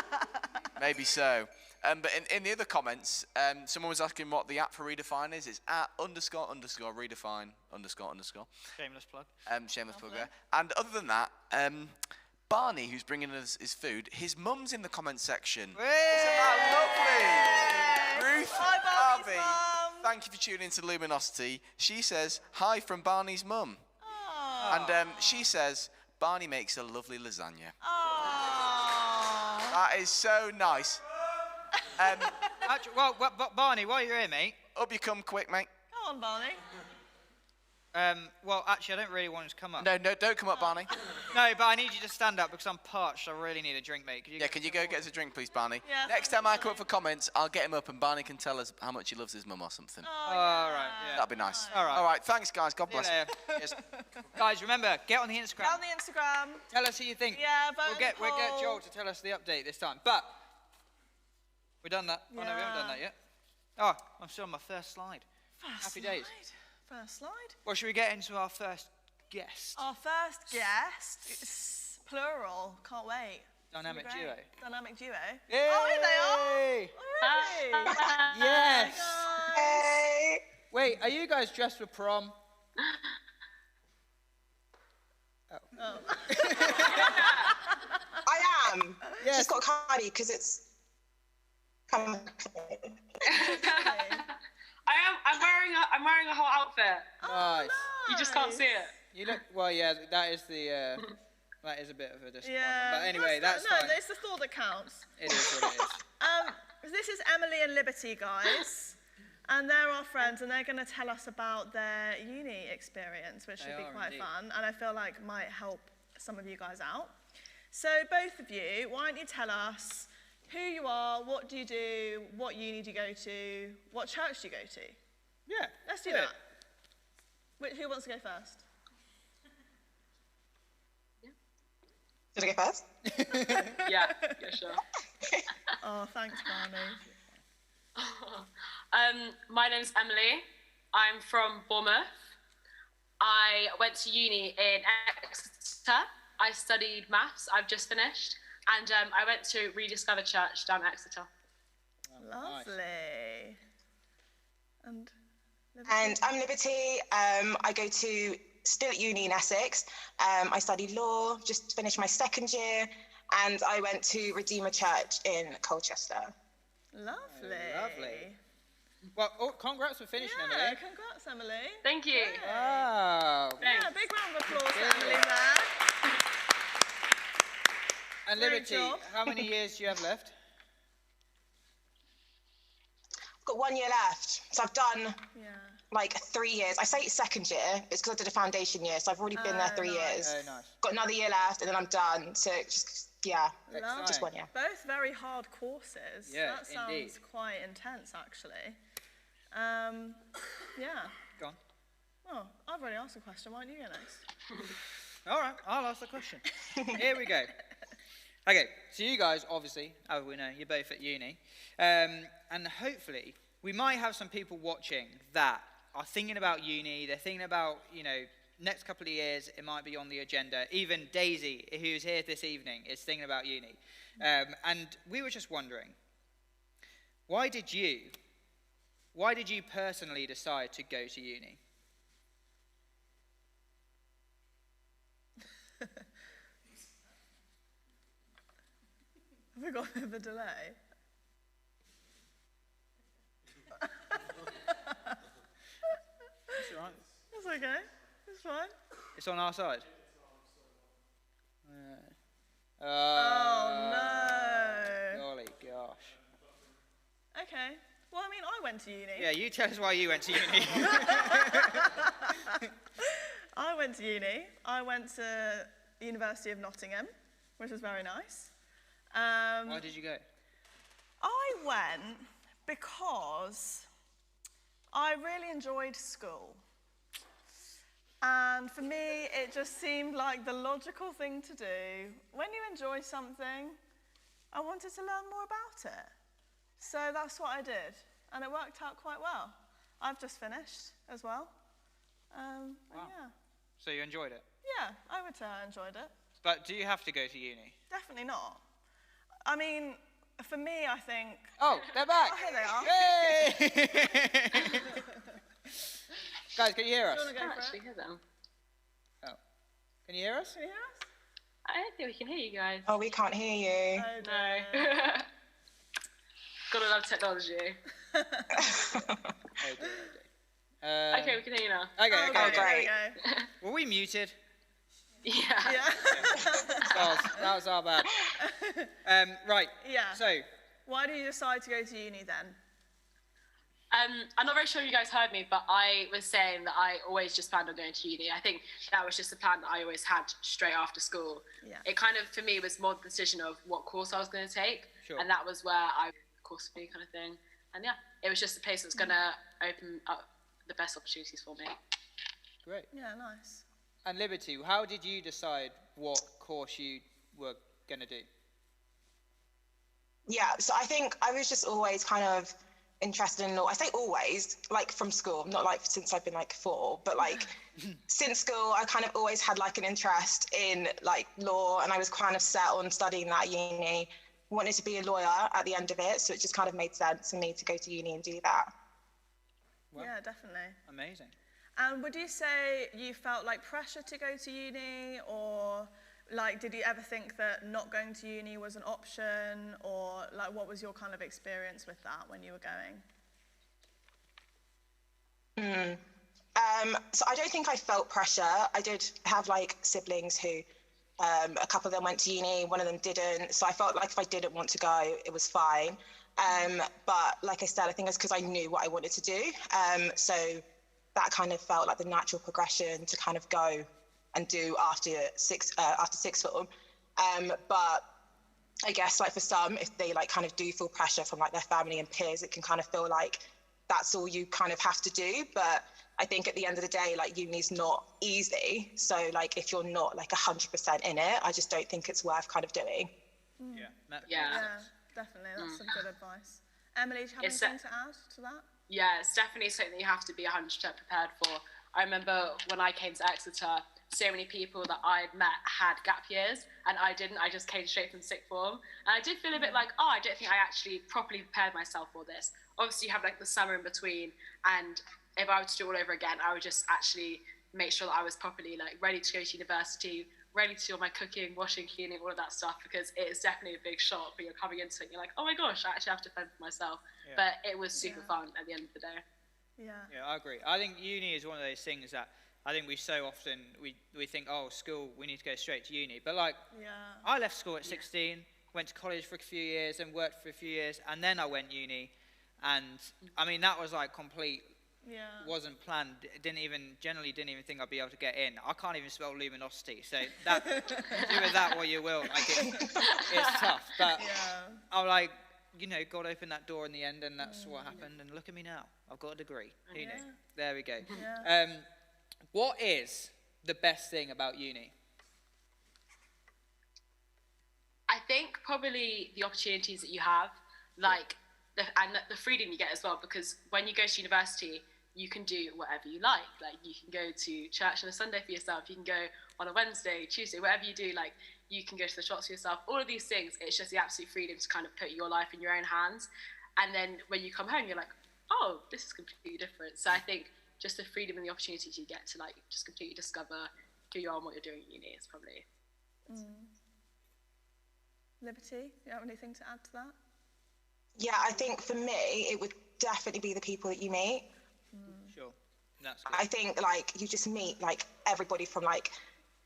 maybe so. But in the other comments, someone was asking what the app for Redefine is. It's at __redefine __. Shameless plug. Shameless plug there. And other than that, Barney, who's bringing us his food, his mum's in the comment section. Isn't that lovely? Ruth Hi, Barney's Harvey, mum. thank you for tuning into Luminosity. She says, hi from Barney's mum. Oh. And she says, Barney makes a lovely lasagna. Oh. That is so nice. Actually, well, Barney, while you're here, mate. Up you come quick, mate. Come on, Barney. Well, actually, I don't really want him to come up. No, don't come up, Barney. No, but I need you to stand up because I'm parched. I really need a drink, mate. Can you go get us a drink, please, Barney? Yeah, Next time I come up for comments, I'll get him up and Barney can tell us how much he loves his mum or something. Oh, All right, yeah. That'd be nice. All right. All right, thanks, guys. God See you bless. later. Yes. Guys, remember, get on the Instagram. Get on the Instagram. Tell us who you think. Yeah, vote We'll get in the poll. Joel to tell us the update this time. But we've done that. Oh, no, we haven't done that yet. Oh, I'm still on my first slide. Happy days. First slide. Well, should we get into our first guest? Our first guest. It's plural. Can't wait. Dynamic Great. duo. Dynamic duo. Yay! Oh, here they are. Oh, really? Yes. Hey, Wait, are you guys dressed for prom? Oh. I am. Yes. Just got cardi because it's. Come. I'm wearing a whole outfit. Nice. You just can't see it. You look well. Yeah, that is the. That is a bit of a disappointment. Yeah. But anyway, that's no, fine. it's the thought that counts. It is what it is. This is Emily and Liberty, guys. And they're our friends, and they're going to tell us about their uni experience, which should be quite fun, and I feel like might help some of you guys out. So both of you, why don't you tell us who you are, what do you do, what uni do you go to, what church do you go to? Yeah. Let's do that. Who wants to go first? Should I go first? Yeah, sure. Oh, thanks, Barney. My name's Emily. I'm from Bournemouth. I went to uni in Exeter. I studied maths. I've just finished. And I went to Rediscover Church down at Exeter. Lovely. And I'm Liberty. I go to still at uni in Essex. I studied law, just finished my second year, and I went to Redeemer Church in Colchester. Lovely. Lovely. Well, congrats for finishing, Yeah, Emily. congrats, Emily. Thank you. Wow. Yeah, big round of applause for Emily there. And Great Liberty, job. how many years do you have left? I've got 1 year left, so I've done like 3 years. I say second year, it's because I did a foundation year, so I've already been there 3 years. Oh, nice. Got another year left, and then I'm done. So just Lovely. just 1 year. Both very hard courses. Yeah, that sounds indeed. quite intense, actually. Yeah. Go on. Well, I've already asked a question. Why don't you go next? All right, I'll ask the question. Here we go. Okay, so you guys, obviously, as we know, you're both at uni. And hopefully, we might have some people watching that are thinking about uni. They're thinking about, next couple of years, it might be on the agenda. Even Daisy, who's here this evening, is thinking about uni. And we were just wondering, why did you personally decide to go to uni? Have we got a bit of a delay? That's all right. That's okay. It's fine. It's on our side. Oh, no. Golly gosh. Okay. Well, I mean, I went to uni. Yeah, you tell us why you went to uni. I went to uni. I went to the University of Nottingham, which was very nice. Why did you go? I went because I really enjoyed school. And for me, it just seemed like the logical thing to do. When you enjoy something, I wanted to learn more about it. So that's what I did. And it worked out quite well. I've just finished as well. Wow. Yeah. So you enjoyed it? Yeah, I would say I enjoyed it. But do you have to go to uni? Definitely not. I mean, for me, I think... Oh, they're back! Oh, here they are. Hey! Guys, can you hear us? Do you want to I go can't for actually it? hear them. Oh. Can you hear us? Can you hear us? I don't think we can hear you guys. Oh, we can't hear you. Oh, No. dear. Gotta love technology. Oh, dear. Okay, we can hear you now. Okay, Oh, okay. there we great. go. Were we muted? Yeah. Yeah. That was our bad. Right. Yeah. So, Why did you decide to go to uni then? I'm not very sure you guys heard me, but I was saying that I always just planned on going to uni. I think that was just a plan that I always had straight after school. Yeah. It kind of, for me, was more the decision of what course I was going to take. Sure. And that was where course for me kind of thing. And yeah, it was just a place that's going to open up the best opportunities for me. great. Yeah, nice. And Liberty, how did you decide what course you were going to do? Yeah, so I think I was just always kind of interested in law. I say always, like from school, not like since I've been like 4, but like since school, I kind of always had like an interest in like law, and I was kind of set on studying that at uni. Wanted to be a lawyer at the end of it, so it just kind of made sense for me to go to uni and do that. Well, Yeah, definitely. amazing. And would you say you felt like pressure to go to uni, or like did you ever think that not going to uni was an option, or like what was your kind of experience with that when you were going? So I don't think I felt pressure. I did have like siblings who, a couple of them went to uni, one of them didn't. So I felt like if I didn't want to go, it was fine. But like I said, I think it's because I knew what I wanted to do. So that kind of felt like the natural progression to kind of go and do after sixth form. But I guess like for some, if they like kind of do feel pressure from like their family and peers, it can kind of feel like that's all you kind of have to do. But I think at the end of the day, like uni's not easy. So like if you're not like 100% in it, I just don't think it's worth kind of doing. Yeah, definitely. That's some good advice. Emily, do you have anything to add to that? Yeah, it's definitely something you have to be 100% prepared for. I remember when I came to Exeter, so many people that I'd met had gap years, and I didn't. I just came straight from sixth form. And I did feel a bit like, I don't think I actually properly prepared myself for this. Obviously, you have like the summer in between, and if I were to do it all over again, I would just actually make sure that I was properly like ready to go to university, ready to do all my cooking, washing, cleaning, all of that stuff, because it is definitely a big shock when you're coming into it and you're like, oh my gosh, I actually have to fend for myself. Yeah. But it was super fun at the end of the day. Yeah, I agree. I think uni is one of those things that I think we so often, we think, oh, school, we need to go straight to uni. But like, I left school at 16, went to college for a few years and worked for a few years, and then I went uni. And I mean, that was like complete, wasn't planned. Generally didn't even think I'd be able to get in. I can't even spell luminosity, so that, do with that what you will. Like it's tough, but I'm like, you know, God opened that door in the end, and that's what happened. And look at me now. I've got a degree. Who knew? There we go. What is the best thing about uni? I think probably the opportunities that you have, like, and the freedom you get as well, because when you go to university, you can do whatever you like. Like, you can go to church on a Sunday for yourself. You can go on a Wednesday, Tuesday, whatever you do. Like, you can go to the shops for yourself. All of these things, it's just the absolute freedom to kind of put your life in your own hands. And then when you come home, you're like, oh, this is completely different. So I think just the freedom and the opportunities you get to like just completely discover who you are and what you're doing at uni is probably. Liberty, do you have anything to add to that? Yeah, I think for me, it would definitely be the people that you meet. Sure, that's good. I think like you just meet like everybody from like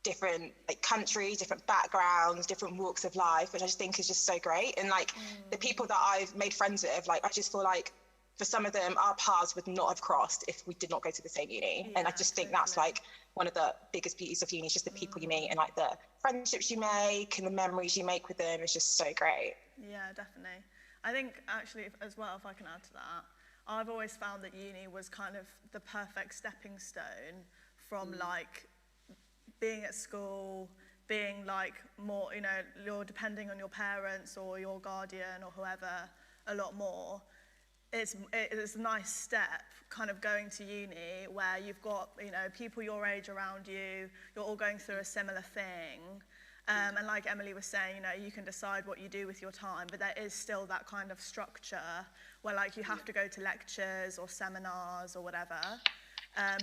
different like countries, different backgrounds, different walks of life, which I just think is just so great. And like the people that I've made friends with, like I just feel like for some of them, our paths would not have crossed if we did not go to the same uni. And I just think that's like one of the biggest beauties of uni, is just the people you meet and like the friendships you make and the memories you make with them is just so great. Yeah, definitely. I think actually as well, if I can add to that, I've always found that uni was kind of the perfect stepping stone from like being at school, being like more, you know, you're depending on your parents or your guardian or whoever a lot more. It's a nice step kind of going to uni where you've got, you know, people your age around you, you're all going through a similar thing. And like Emily was saying, you know, you can decide what you do with your time, but there is still that kind of structure where like you have to go to lectures or seminars or whatever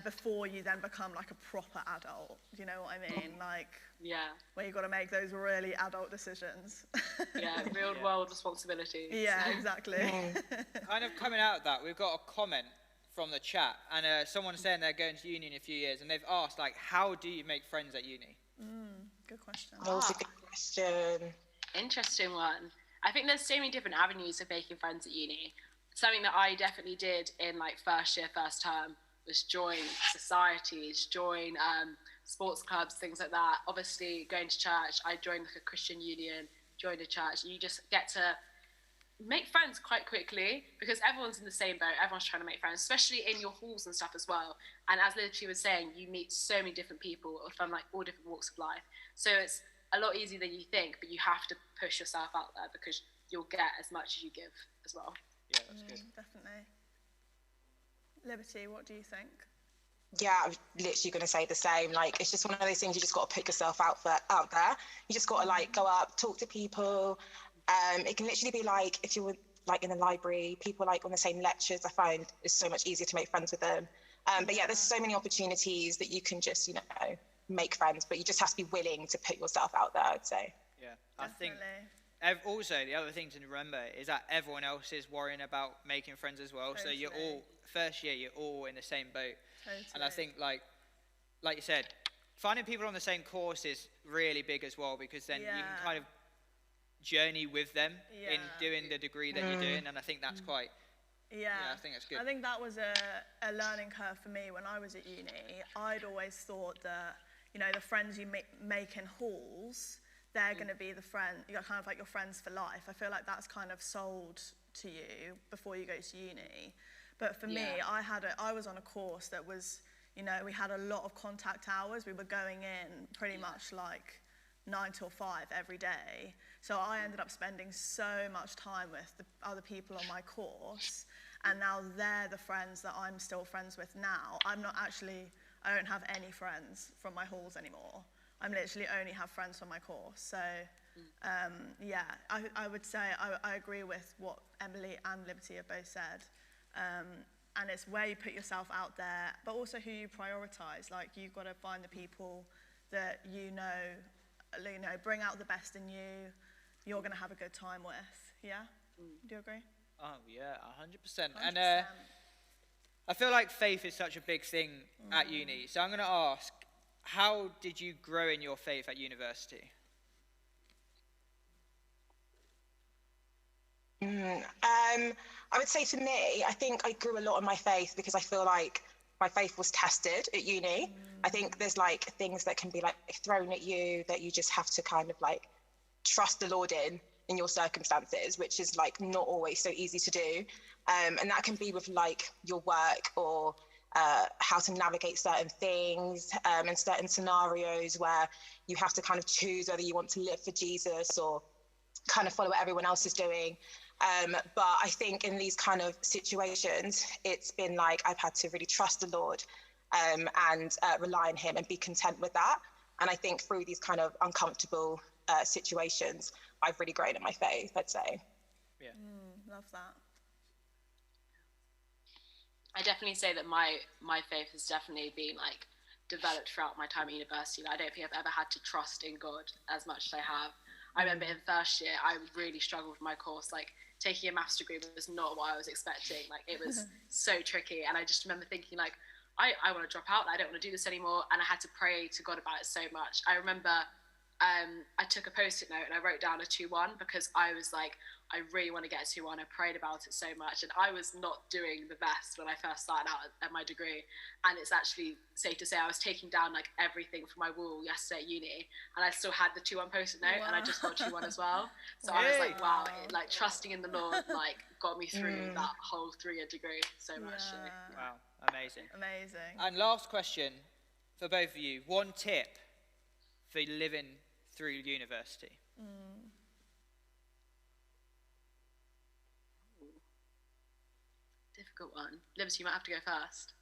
before you then become like a proper adult. Do you know what I mean? Like, where you've got to make those really adult decisions. Real world responsibility. Yeah, exactly. Kind of coming out of that, we've got a comment from the chat, and someone's saying they're going to uni in a few years, and they've asked, like, how do you make friends at uni? Good question. That was a good question. Interesting one. I think there's so many different avenues of making friends at uni. Something that I definitely did in like first year, first term was join societies, join sports clubs, things like that. Obviously, going to church, I joined like a Christian union, joined a church. You just get to make friends quite quickly because everyone's in the same boat. Everyone's trying to make friends, especially in your halls and stuff as well. And as Liberty was saying, you meet so many different people from like all different walks of life. So it's a lot easier than you think, but you have to push yourself out there because you'll get as much as you give as well. Yeah, that's good. Definitely. Liberty, what do you think? Yeah, I was literally going to say the same. Like, it's just one of those things you just got to put yourself out there. You just got to like go up, talk to people. It can literally be like if you were like in the library, people like on the same lectures. I find it's so much easier to make friends with them. But yeah, there's so many opportunities that you can just, you know, make friends, but you just have to be willing to put yourself out there, I'd say. Yeah, I think also the other thing to remember is that everyone else is worrying about making friends as well. So you're all, first year, you're all in the same boat. And I think like you said, finding people on the same course is really big as well, because then you can kind of journey with them in doing the degree that you're doing, and I think that's quite I think that's good. I think that was a learning curve for me when I was at uni. I'd always thought that, you know, the friends you make in halls, they're going to be the friend, you're kind of like your friends for life. I feel like that's kind of sold to you before you go to uni. But for me, I was on a course that was, you know, we had a lot of contact hours. We were going in pretty much like 9 till 5 every day. So I ended up spending so much time with the other people on my course, and now they're the friends that I'm still friends with now. I don't have any friends from my halls anymore. I literally only have friends from my course. So I would say I agree with what Emily and Liberty have both said. And it's where you put yourself out there, but also who you prioritize. Like, you've got to find the people that you know, bring out the best in you, you're going to have a good time with. Yeah? Do you agree? Oh, yeah, 100%. And I feel like faith is such a big thing at uni. So I'm going to ask, how did you grow in your faith at university? I would say for me, I think I grew a lot in my faith because I feel like my faith was tested at uni. I think there's like things that can be like thrown at you that you just have to kind of like trust the Lord in your circumstances, which is like not always so easy to do. And that can be with like your work or how to navigate certain things and certain scenarios where you have to kind of choose whether you want to live for Jesus or kind of follow what everyone else is doing. But I think in these kind of situations, it's been like I've had to really trust the Lord and rely on him and be content with that. And I think through these kind of uncomfortable situations, I've really grown in my faith, I'd say. Yeah. Love that. I definitely say that my faith has definitely been like developed throughout my time at university. Like, I don't think I've ever had to trust in God as much as I have. I remember in first year, I really struggled with my course. Like, taking a maths degree was not what I was expecting. Like, it was so tricky. And I just remember thinking, like, I want to drop out. I don't want to do this anymore. And I had to pray to God about it so much. I remember I took a Post-it note and I wrote down a 2-1 because I was like, I really want to get a 2-1. I prayed about it so much. And I was not doing the best when I first started out at my degree. And it's actually safe to say I was taking down like everything from my wall yesterday at uni. And I still had the 2-1 Post-it note and I just got 2-1 as well. So I was like, wow, like trusting in the Lord like got me through that whole 3-year degree so much. So, yeah. Wow, amazing. Amazing. And last question for both of you. One tip for living through university. Difficult one. Liberty, you might have to go first.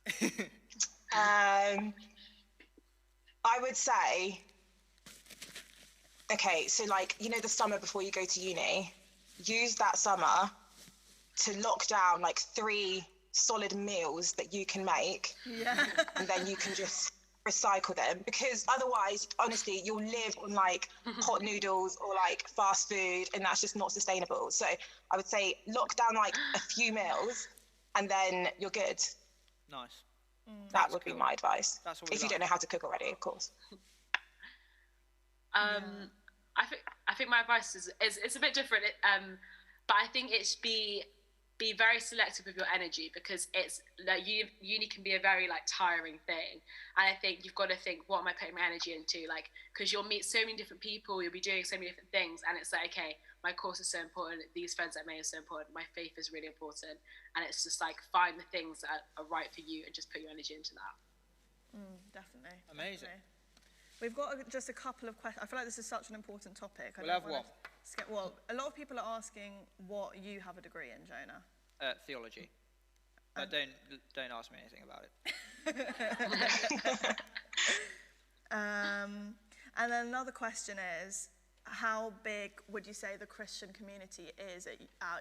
I would say, okay, so like, you know, the summer before you go to uni, use that summer to lock down like 3 solid meals that you can make. Yeah. And then you can just recycle them, because otherwise, honestly, you'll live on like hot noodles or like fast food, and that's just not sustainable. So I would say lock down like a few meals and then you're good. Nice. That would be my advice. That's what if you don't know how to cook already, of course. I think my advice is it's a bit different, but I think it's be very selective with your energy, because it's like uni can be a very like tiring thing, and I think you've got to think, what am I putting my energy into? Like, because you'll meet so many different people, you'll be doing so many different things, and it's like, okay, my course is so important, these friends I made are so important, my faith is really important, and it's just like find the things that are right for you and just put your energy into that. Definitely. Amazing. Definitely. We've got just a couple of questions. I feel like this is such an important topic. We'll have one. Well, a lot of people are asking what you have a degree in, Jonah. Theology. But don't ask me anything about it. And then another question is, how big would you say the Christian community is at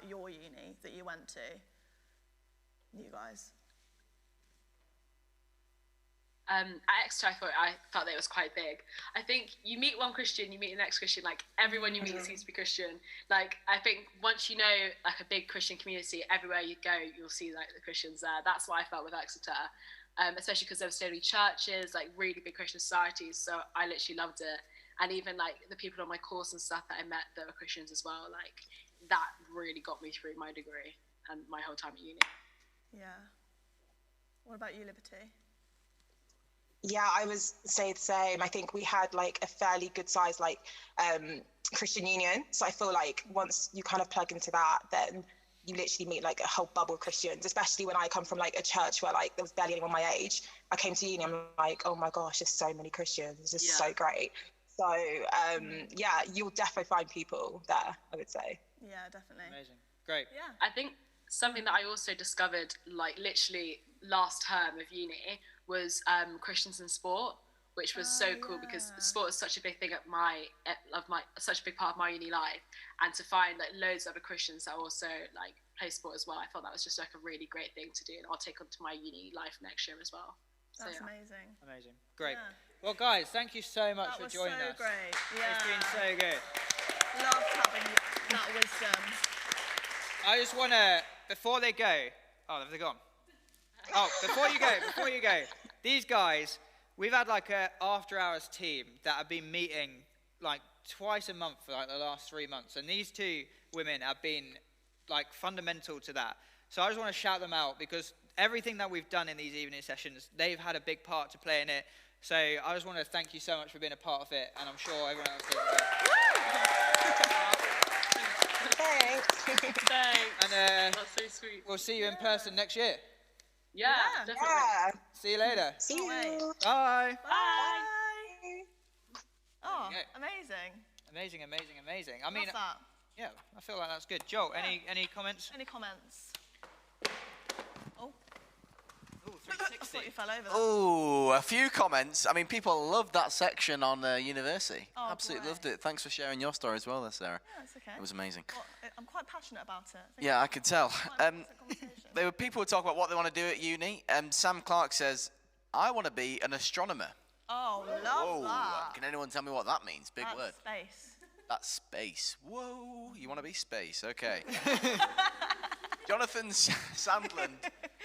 your uni that you went to? You guys? At Exeter, I felt that it was quite big. I think you meet one Christian, you meet the next Christian, like everyone you meet seems to be Christian. Like, I think once you know like a big Christian community, everywhere you go, you'll see like the Christians there. That's what I felt with Exeter, especially because there were so many churches, like really big Christian societies. So I literally loved it. And even like the people on my course and stuff that I met that were Christians as well, like that really got me through my degree and my whole time at uni. Yeah. What about you, Liberty? Yeah, I was say the same. I think we had like a fairly good size like Christian union. So I feel like once you kind of plug into that, then you literally meet like a whole bubble of Christians, especially when I come from like a church where like there was barely anyone my age. I came to uni, I'm like, oh my gosh, there's so many Christians. This is so great. So yeah, you'll definitely find people there, I would say. Yeah, definitely. Amazing. Great. Yeah. I think something that I also discovered like literally last term of uni was Christians in sport, which was so cool because sport is such a big thing at such a big part of my uni life, and to find like loads of other Christians that also like play sport as well, I thought that was just like a really great thing to do, and I'll take onto my uni life next year as well. That's amazing. Amazing. Great. Yeah. Well, guys, thank you so much for joining us. That was so great. Yeah. It's been so good. Loved having that wisdom. I just want to, before they go, oh, have they gone? Oh, before you go, these guys, we've had like a after-hours team that have been meeting like twice a month for like the last 3 months, and these two women have been like fundamental to that. So I just want to shout them out because everything that we've done in these evening sessions, they've had a big part to play in it. So I just want to thank you so much for being a part of it, and I'm sure everyone else does as well. Thanks. Thanks. And that's so sweet. We'll see you in person next year. Yeah, definitely. Yeah. See you later. See you. Bye. Bye. Oh, amazing. Amazing. I mean, love that. Yeah, I feel like that's good. Joel, any comments? Any comments? Oh. Ooh, I 360. thought you fell over. Oh, a few comments. I mean, people loved that section on University. Oh, Absolutely great. loved it. Thanks for sharing your story as well there, Sarah. Yeah, it's okay. It was amazing. Well, I'm quite passionate about it. Yeah, I could tell. Quite an conversation. There were people who talk about what they want to do at uni. Sam Clark says, I want to be an astronomer. Oh, love that. Can anyone tell me what that means? Big That's word. space. That's space. Whoa, you want to be space? Okay. Jonathan Sandland,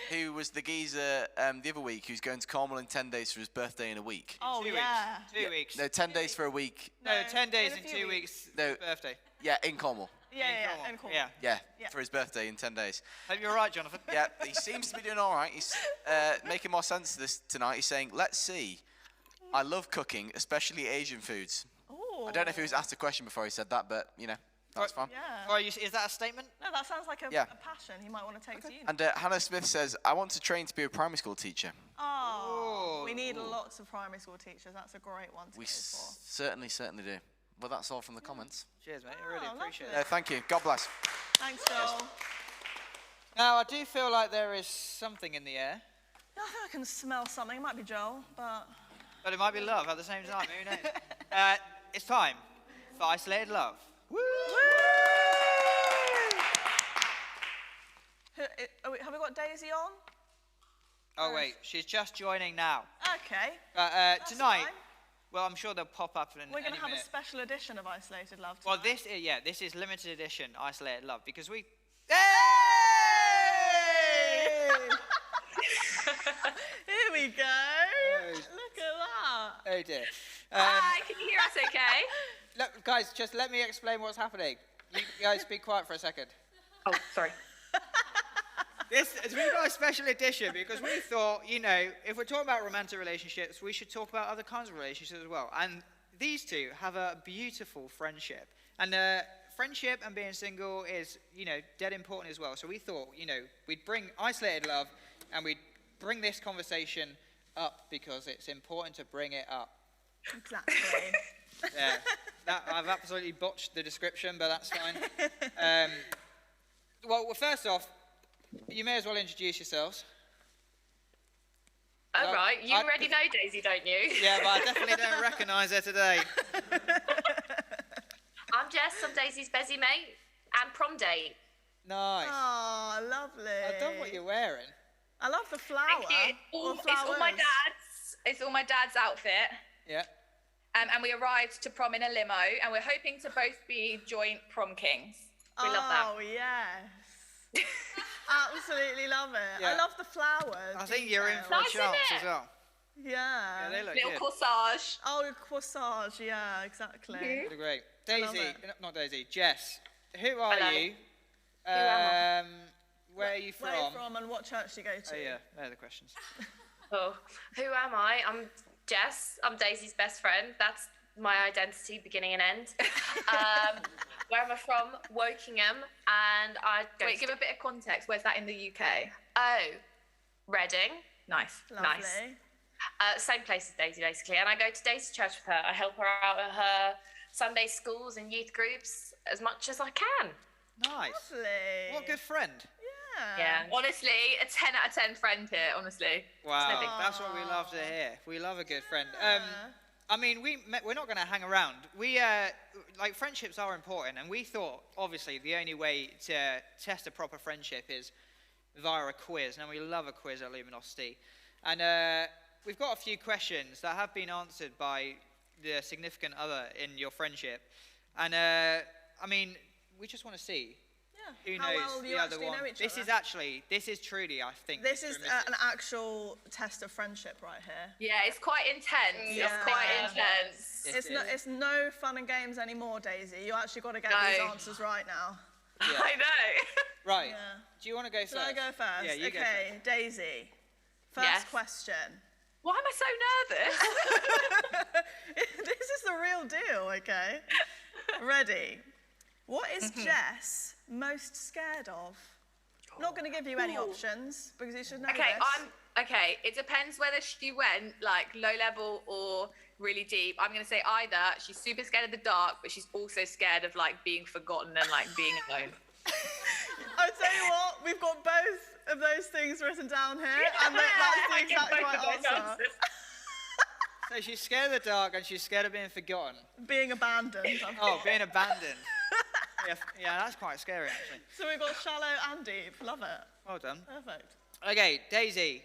who was the geezer the other week, who's going to Cornwall in 10 days for his birthday in a week. Oh, 2 yeah. weeks. 2 weeks. No, 10 days for a week. No, 10 days in and a few 2 weeks. No. Birthday. Yeah, in Cornwall. Yeah, and cool. Yeah. Yeah, for his birthday in 10 days. Hope you're all right, Jonathan. Yeah, he seems to be doing all right. He's making more sense of this tonight. He's saying, let's see. I love cooking, especially Asian foods. Ooh. I don't know if he was asked a question before he said that, but, you know, that's fine. Yeah. Or is that a statement? No, that sounds like a passion he might want to take to uni. And Hannah Smith says, I want to train to be a primary school teacher. Oh, we need lots of primary school teachers. That's a great one to go for. Certainly do. Well, that's all from the comments. Cheers, mate. I really appreciate lovely. it. Thank you. God bless. Thanks, Joel. Now, I do feel like there is something in the air. I think I can smell something. It might be Joel, but... But it might be love at the same time. Who knows? It's time for Isolated Love. Woo! Have we got Daisy on? Oh, wait. She's just joining now. Okay. Tonight, fine. well, I'm sure they'll pop up in We're going to have minute. a special edition of Isolated Love Well, tonight. this is limited edition Isolated Love because we... Here we go. Look at that. Oh, dear. Hi, can you hear us okay? Look, guys, just let me explain what's happening. You guys be quiet for a second. Oh, sorry. We've got a special edition because we thought, you know, if we're talking about romantic relationships, we should talk about other kinds of relationships as well. And these two have a beautiful friendship. And friendship and being single is, you know, dead important as well. So we thought, you know, we'd bring Isolated Love and we'd bring this conversation up because it's important to bring it up. Exactly. Yeah, I've absolutely botched the description, but that's fine. Well, first off, you may as well introduce yourselves. All right, you already know Daisy, don't you? Yeah, but I definitely don't recognise her today. I'm Jess, I'm Daisy's Bezzy mate and prom date. Nice. Oh, lovely. I love what you're wearing. I love the flower. Thank you. It's all my dad's outfit. Yeah. And we arrived to prom in a limo, and we're hoping to both be joint prom kings. We love that. Oh, yes. Absolutely love it. Yeah. I love the flowers. I think you're in for Nice, a chance isn't it? as well. Yeah. Yeah, they look Little good. corsage. Oh, corsage. Yeah, exactly. They look great. love Daisy, it. not Daisy, Jess, who are Hello. you? am Where are you from? Where are you from and what church do you go to? Oh, yeah, they're the questions. Oh, who am I? I'm Jess. I'm Daisy's best friend. That's my identity, beginning and end. Where am I from? Wokingham, and I go. Wait, give a bit of context. Where's that in the UK? Oh, Reading. Nice, Lovely. nice. Same place as Daisy, basically. And I go to Daisy's church with her. I help her out at her Sunday schools and youth groups as much as I can. Nice. Lovely. What a good friend. Yeah. Honestly, a 10 out of 10 friend here, honestly. Wow, that's what we love to hear. We love a good friend. I mean, we're not going to hang around. Like, friendships are important, and we thought, obviously, the only way to test a proper friendship is via a quiz, and we love a quiz at Luminosity. And we've got a few questions that have been answered by the significant other in your friendship. And, I mean, we just want to see who How knows well the you other actually one. know each This other. is truly, I think. This is an actual test of friendship right here. Yeah, it's quite intense. Yeah. It's quite intense. It's no fun and games anymore, Daisy. You actually got to get these answers right now. Yeah. I know. Right. Yeah. Do you want to go first? Should I go first? Yeah, you go Okay, first. Daisy. First question. Why am I so nervous? This is the real deal, okay? Ready? What is Jess most scared of? I'm not going to give you any options because you should know Okay, this. Okay, it depends whether she went like low level or really deep. I'm going to say either she's super scared of the dark, but she's also scared of like being forgotten and like being alone. I'll tell you what, we've got both of those things written down here, and that's the exact right answer. So she's scared of the dark and she's scared of being forgotten. Being abandoned. Oh, being abandoned. Yeah, that's quite scary, actually. So we've got shallow and deep. Love it. Well done. Perfect. Okay, Daisy.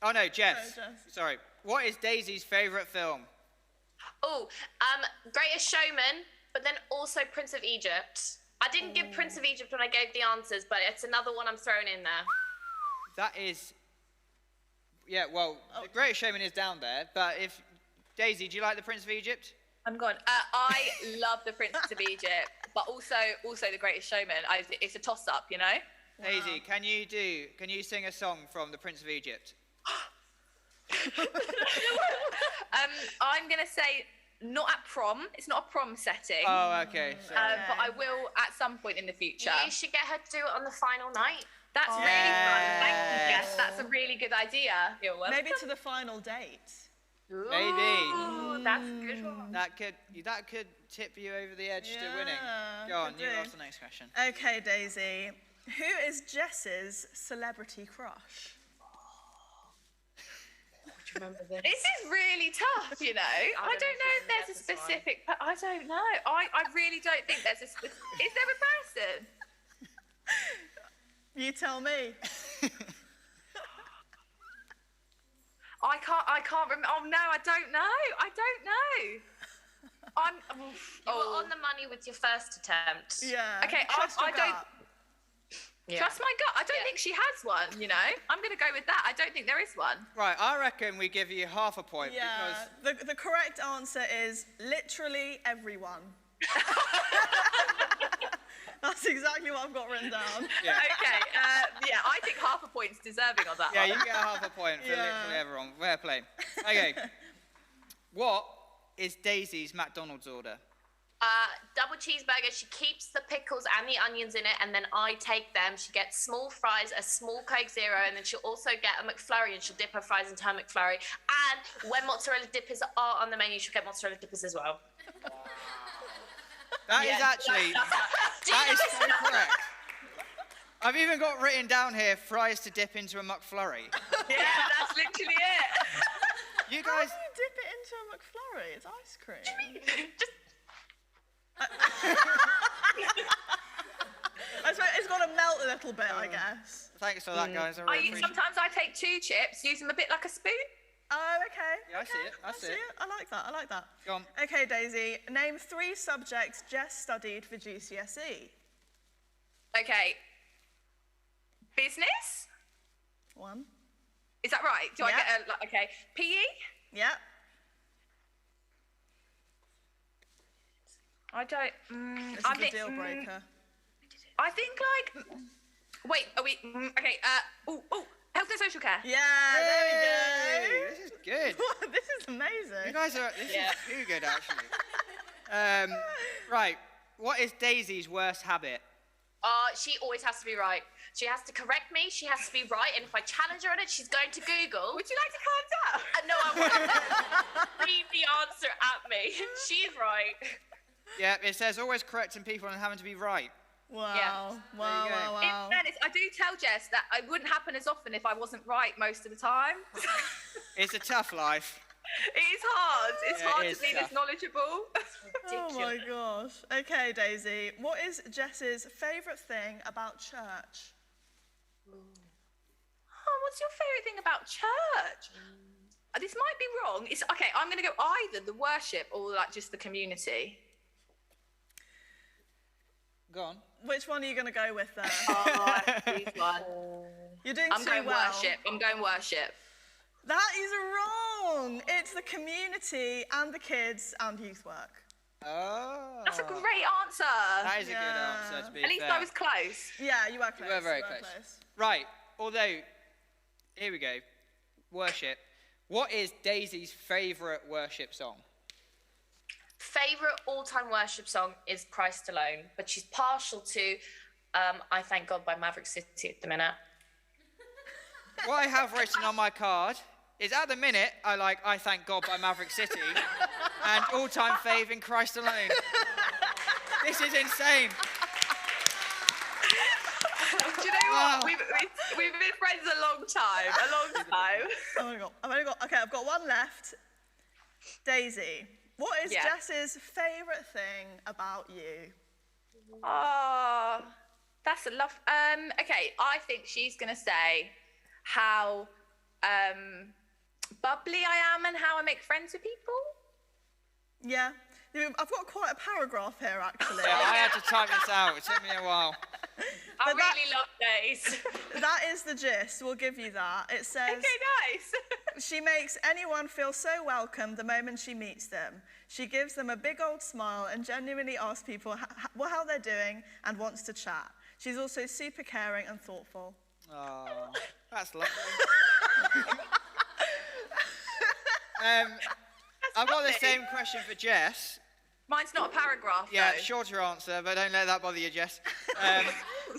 Oh, no, Jess. No, Jess. Sorry. What is Daisy's favourite film? Oh, Greatest Showman, but then also Prince of Egypt. I didn't give Prince of Egypt when I gave the answers, but it's another one I'm throwing in there. That is... Yeah, well, The Greatest Showman is down there, but if... Daisy, do you like the Prince of Egypt? I'm gone. I love the Prince of Egypt, but also the Greatest Showman. It's a toss-up, you know. Daisy, can you sing a song from the Prince of Egypt? I'm gonna say not at prom. It's not a prom setting. Oh, okay. Sorry. But I will at some point in the future. You should get her to do it on the final night. That's really fun. Thank you, Jess. That's a really good idea. You're welcome. Maybe to the final date. Maybe. Ooh, that's a good one. That could tip you over the edge to winning. Go on, you ask the next question. Okay, Daisy. Who is Jess's celebrity crush? Remember this? This is really tough, you know. I don't know if there's a specific. I don't know. I really don't think there's a. Is there a person? You tell me. I can't remember. Oh no, I don't know. You were on the money with your first attempt. Yeah. Okay, I don't. Trust my gut. I don't think she has one, you know. I'm going to go with that. I don't think there is one. Right, I reckon we give you half a point because... The correct answer is literally everyone. That's exactly what I've got written down. Yeah. Okay, I think half a point's deserving of that one. Yeah, you get half a point for literally everyone. Fair play. Okay. What is Daisy's McDonald's order? Double cheeseburger. She keeps the pickles and the onions in it, and then I take them. She gets small fries, a small Coke Zero, and then she'll also get a McFlurry, and she'll dip her fries into her McFlurry. And when mozzarella dippers are on the menu, she'll get mozzarella dippers as well. That is actually... that is so correct. I've even got written down here, fries to dip into a McFlurry. Yeah, that's literally it. You guys... How do you dip it into a McFlurry? It's ice cream. It's got to melt a little bit, I guess. Thanks for that, guys. I really appreciate it. Sometimes I take 2 chips, use them a bit like a spoon. Oh, okay. Yeah, I see it. I see it. I like that. Go on. Okay, Daisy. Name 3 subjects Jess studied for GCSE. Okay. Business? 1. Is that right? Do I get a... Okay. PE? Yeah. I don't... This is a deal breaker. I think like... Wait, are we... Okay, health and social care. Yeah, there we good. This is amazing. You guys are, this is too good, actually. Right, what is Daisy's worst habit? She always has to be right. She has to correct me. She has to be right. And if I challenge her on it, she's going to Google. Would you like to calm down? No, I won't. Read the answer at me. She's right. Yeah, it says always correcting people and having to be right. Wow. Yeah. Wow. In fairness, I do tell Jess that it wouldn't happen as often if I wasn't right most of the time. It's a tough life. It is hard. It's hard it to be is this knowledgeable. Oh my gosh. Okay, Daisy. What is Jess's favourite thing about church? What's your favourite thing about church? This might be wrong. It's okay. I'm going to go either the worship or like just the community. Go on. Which one are you going to go with there? These one. You're doing I'm too going well. worship. I'm going worship. That is wrong. It's the community and the kids and youth work. Oh. That's a great answer. That is a good answer, to be At least fair. I was close. Yeah, you were close. You were very close. Right, although, here we go. Worship. What is Daisy's favourite worship song? Favourite all-time worship song is Christ Alone, but she's partial to I Thank God by Maverick City at the minute. What I have written on my card is at the minute, I like I Thank God by Maverick City and all-time fave in Christ Alone. This is insane. Do you know what? We've been friends a long time. I've got one left. Daisy, what is Jess's favourite thing about you? Oh, that's a love. Okay, I think she's going to say how bubbly I am and how I make friends with people. Yeah. I've got quite a paragraph here, actually. Yeah, I had to type this out. It took me a while. I really love Days. That is the gist. We'll give you that. It says... Okay, nice. She makes anyone feel so welcome the moment she meets them. She gives them a big old smile and genuinely asks people how they're doing and wants to chat. She's also super caring and thoughtful. Oh, that's lovely. I've got the same question for Jess. Mine's not a paragraph, Yeah, though. shorter answer, but don't let that bother you, Jess.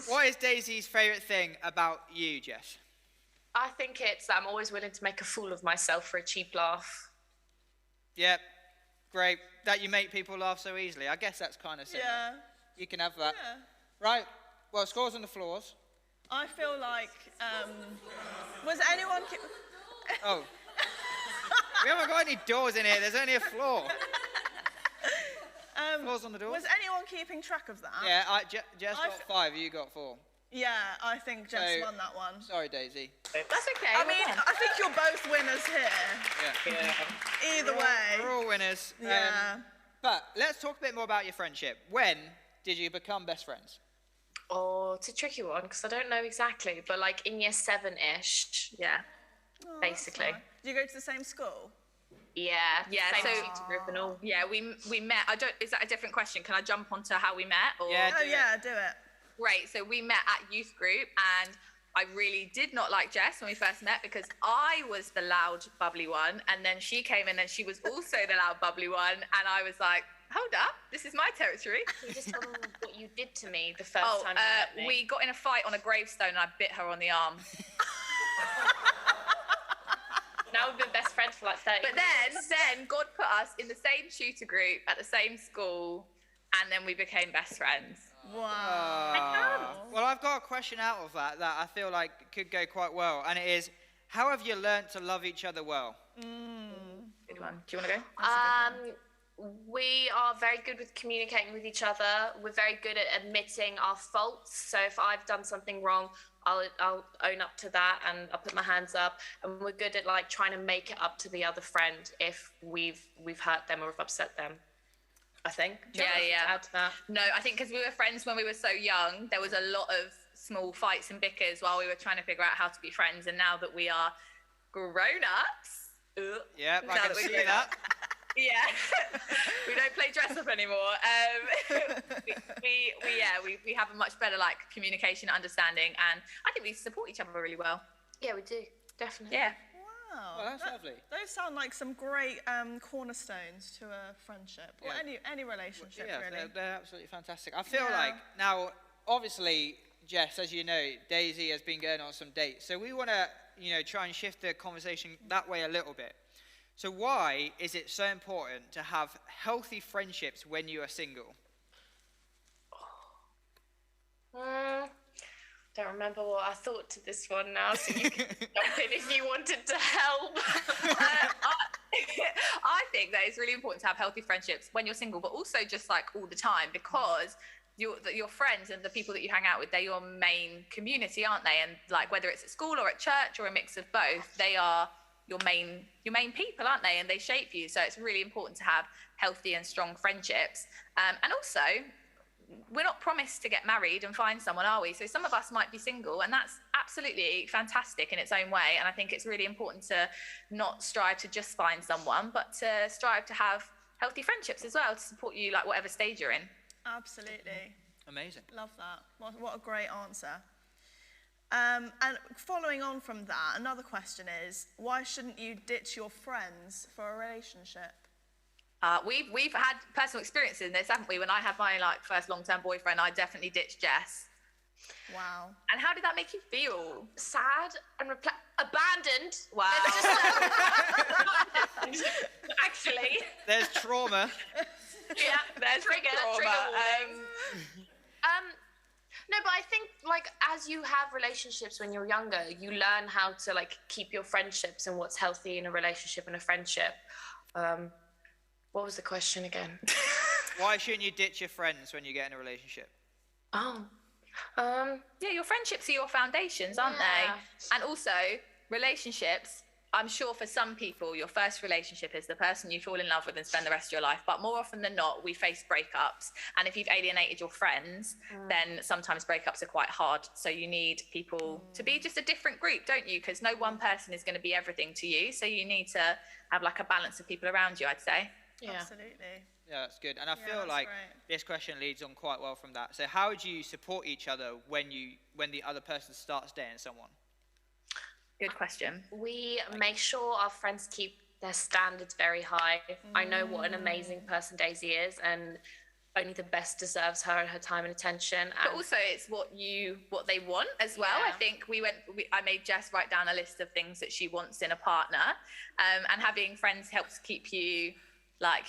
What is Daisy's favourite thing about you, Jess? I think it's I'm always willing to make a fool of myself for a cheap laugh. Yep, great. That you make people laugh so easily. I guess that's kind of similar. Yeah. You can have that. Yeah. Right, well, scores on the floors. I feel like... was anyone... Oh. We haven't got any doors in here. There's only a floor. Floors on the doors. Was anyone keeping track of that? Yeah, Jess got 5, you got 4. Yeah, I think Jess won that one. Sorry, Daisy. That's okay. I mean, I think you're both winners here. Yeah. Either way. We're all winners. Yeah. But let's talk a bit more about your friendship. When did you become best friends? Oh, it's a tricky one because I don't know exactly, but like in year 7-ish. Yeah. Basically. Do you go to the same school? Yeah. Same tutor group and all. Yeah, we met. Is that a different question? Can I jump onto how we met? Or? Yeah, do it. Great. So we met at youth group, and I really did not like Jess when we first met because I was the loud, bubbly one, and then she came in and she was also the loud, bubbly one, and I was like, hold up, this is my territory. Can you just tell me what you did to me the first time you met me? We got in a fight on a gravestone and I bit her on the arm. Now we've been best friends for like 30 But then God put us in the same tutor group at the same school, and then we became best friends. Wow. Well, I've got a question out of that I feel like could go quite well, and it is, how have you learned to love each other well? Good one. Do you want to go? We are very good with communicating with each other. We're very good at admitting our faults. So if I've done something wrong, I'll own up to that and I'll put my hands up. And we're good at like trying to make it up to the other friend if we've hurt them or if upset them. I think. Yeah. Add to that. No, I think because we were friends when we were so young, there was a lot of small fights and bickers while we were trying to figure out how to be friends. And now that we are grown-ups... Yeah, I can see that. Yeah, we don't play dress up anymore. We have a much better like communication, understanding, and I think we support each other really well. Yeah, we do, definitely. Yeah. Wow. Well, that's lovely. Those sound like some great cornerstones to a friendship or any relationship, really. They're absolutely fantastic. I feel like now, obviously, Jess, as you know, Daisy has been going on some dates, so we want to, try and shift the conversation that way a little bit. So why is it so important to have healthy friendships when you are single? Don't remember what I thought to this one now, so you can jump in if you wanted to help. I think that it's really important to have healthy friendships when you're single, but also just like all the time, because your friends and the people that you hang out with, they're your main community, aren't they? And like whether it's at school or at church or a mix of both, they are your main people, aren't they? And they shape you. So it's really important to have healthy and strong friendships. And also, we're not promised to get married and find someone, are we? So some of us might be single, and that's absolutely fantastic in its own way. And I think it's really important to not strive to just find someone, but to strive to have healthy friendships as well to support you, like whatever stage you're in. Absolutely. Amazing. Love that. What a great answer. And following on from that, another question is, why shouldn't you ditch your friends for a relationship? We've had personal experiences in this, haven't we? When I had my first long-term boyfriend, I definitely ditched Jess. Wow. And how did that make you feel? Sad and abandoned. Wow. Actually. There's trauma. Yeah, there's trigger warning. No, but I think as you have relationships when you're younger, you learn how to keep your friendships and what's healthy in a relationship and a friendship. What was the question again? Why shouldn't you ditch your friends when you get in a relationship? Yeah, your friendships are your foundations, aren't they? And also, relationships, I'm sure for some people, your first relationship is the person you fall in love with and spend the rest of your life. But more often than not, we face breakups. And if you've alienated your friends, then sometimes breakups are quite hard. So you need people to be just a different group, don't you? Because no one person is going to be everything to you. So you need to have a balance of people around you, I'd say. Yeah. Absolutely. Yeah, that's good. And I feel like this question leads on quite well from that. So how do you support each other when the other person starts dating someone? Good question. We make sure our friends keep their standards very high. I know what an amazing person Daisy is, and only the best deserves her and her time and attention. But also it's what they want as well. I think I made Jess write down a list of things that she wants in a partner, and having friends helps keep you,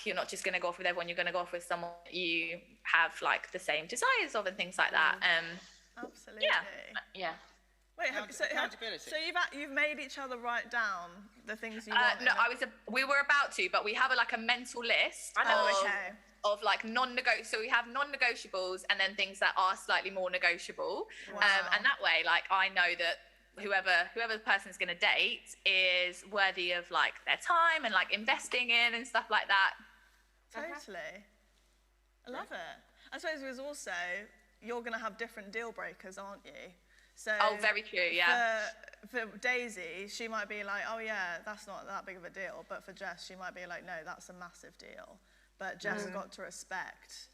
you're not just going to go off with everyone, you're going to go off with someone that you have the same desires of and things like that. Absolutely. Yeah. Wait, so you've made each other write down the things you want? No, we were about to, but we have a mental list of non-negotiables. So we have non-negotiables and then things that are slightly more negotiable. Wow. And that way, I know that whoever the person's going to date is worthy of their time and investing in and stuff like that. Totally. I love it. I suppose it was also, you're going to have different deal breakers, aren't you? So very true, yeah. For Daisy, she might be like, oh yeah, that's not that big of a deal. But for Jess, she might be like, no, that's a massive deal. But Jess has got to respect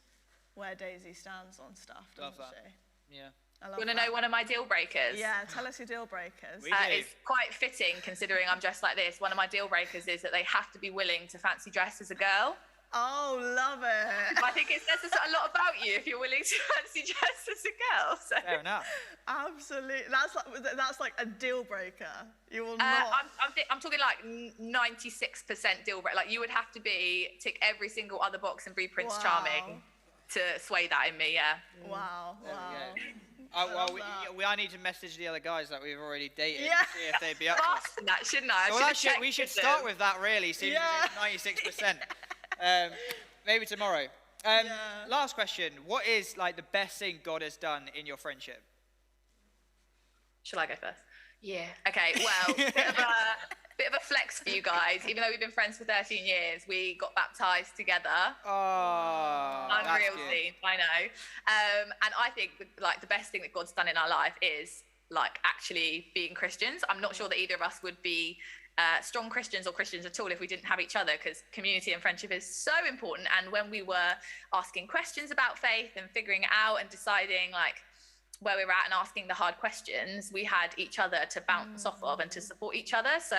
where Daisy stands on stuff, doesn't she? Yeah. You want to know one of my deal breakers? Yeah, tell us your deal breakers. It's quite fitting considering I'm dressed like this. One of my deal breakers is that they have to be willing to fancy dress as a girl. Oh, love it. I think it says a lot about you if you're willing to fancy dress as a girl. So. Fair enough. Absolutely. That's like a deal breaker. You will not. I'm talking 96% deal breaker. You would have to tick every single other box and be Prince Charming to sway that in me, yeah. Wow. I need to message the other guys that we've already dated and see if they'd be up for that, shouldn't I? We should start with that, really, see 96%. Maybe tomorrow. Last question. What is the best thing God has done in your friendship? Shall I go first? Yeah. Okay, well, bit of a flex for you guys. Even though we've been friends for 13 years, we got baptised together. Oh, unreal scene, I know. And I think the best thing that God's done in our life is actually being Christians. I'm not sure that either of us would be strong Christians or Christians at all if we didn't have each other, because community and friendship is so important. And when we were asking questions about faith and figuring it out and deciding where we were at and asking the hard questions, we had each other to bounce off of and to support each other. So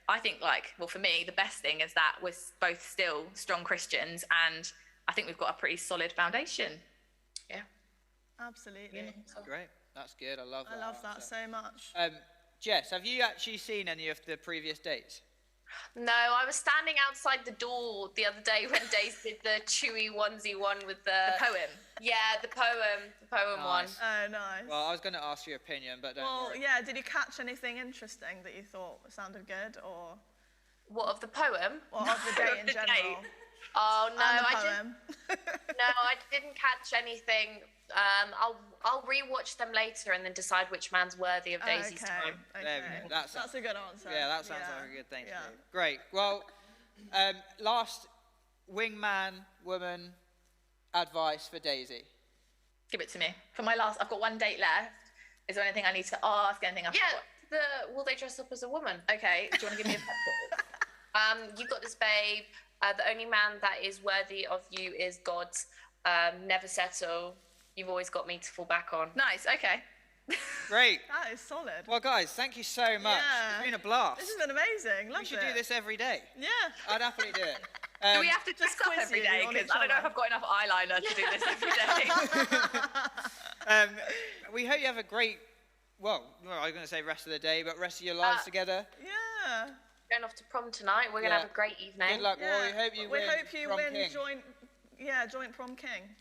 I think, like, well, for me, the best thing is that we're both still strong Christians, and I think we've got a pretty solid foundation. Yeah. Absolutely. Great. That's good. I love that. I love that so much. Jess, have you actually seen any of the previous dates? No, I was standing outside the door the other day when Daisy did the chewy onesie one with the poem. Yeah, the poem one. Oh, nice. Well, I was going to ask your opinion, but don't worry. Yeah, did you catch anything interesting that you thought sounded good, or? What, of the poem? Or of the date in general? Oh, no, And the I poem. I didn't catch anything. I'll rewatch them later and then decide which man's worthy of Daisy's time. There we go. That's a good answer. Yeah, that sounds like a good thing to do. Great. Well, last wingman woman advice for Daisy. Give it to me. For my last, I've got one date left. Is there anything I need to ask? Anything I've got? Will they dress up as a woman? Okay. Do you want to give me a pep talk? You got this, babe. The only man that is worthy of you is God. Never settle. You've always got me to fall back on. Nice. Okay. Great. That is solid. Well, guys, thank you so much. Yeah. It's been a blast. This has been amazing. Love We should do this every day. Yeah. I'd happily do it. Do we have to dress up every day? Because I don't know if I've got enough eyeliner to do this every day. We hope you have a great, well, I was going to say rest of the day, but rest of your lives together. Yeah. Going off to prom tonight. We're going to have a great evening. Good luck, Roy. We hope you win prom king. Joint prom king.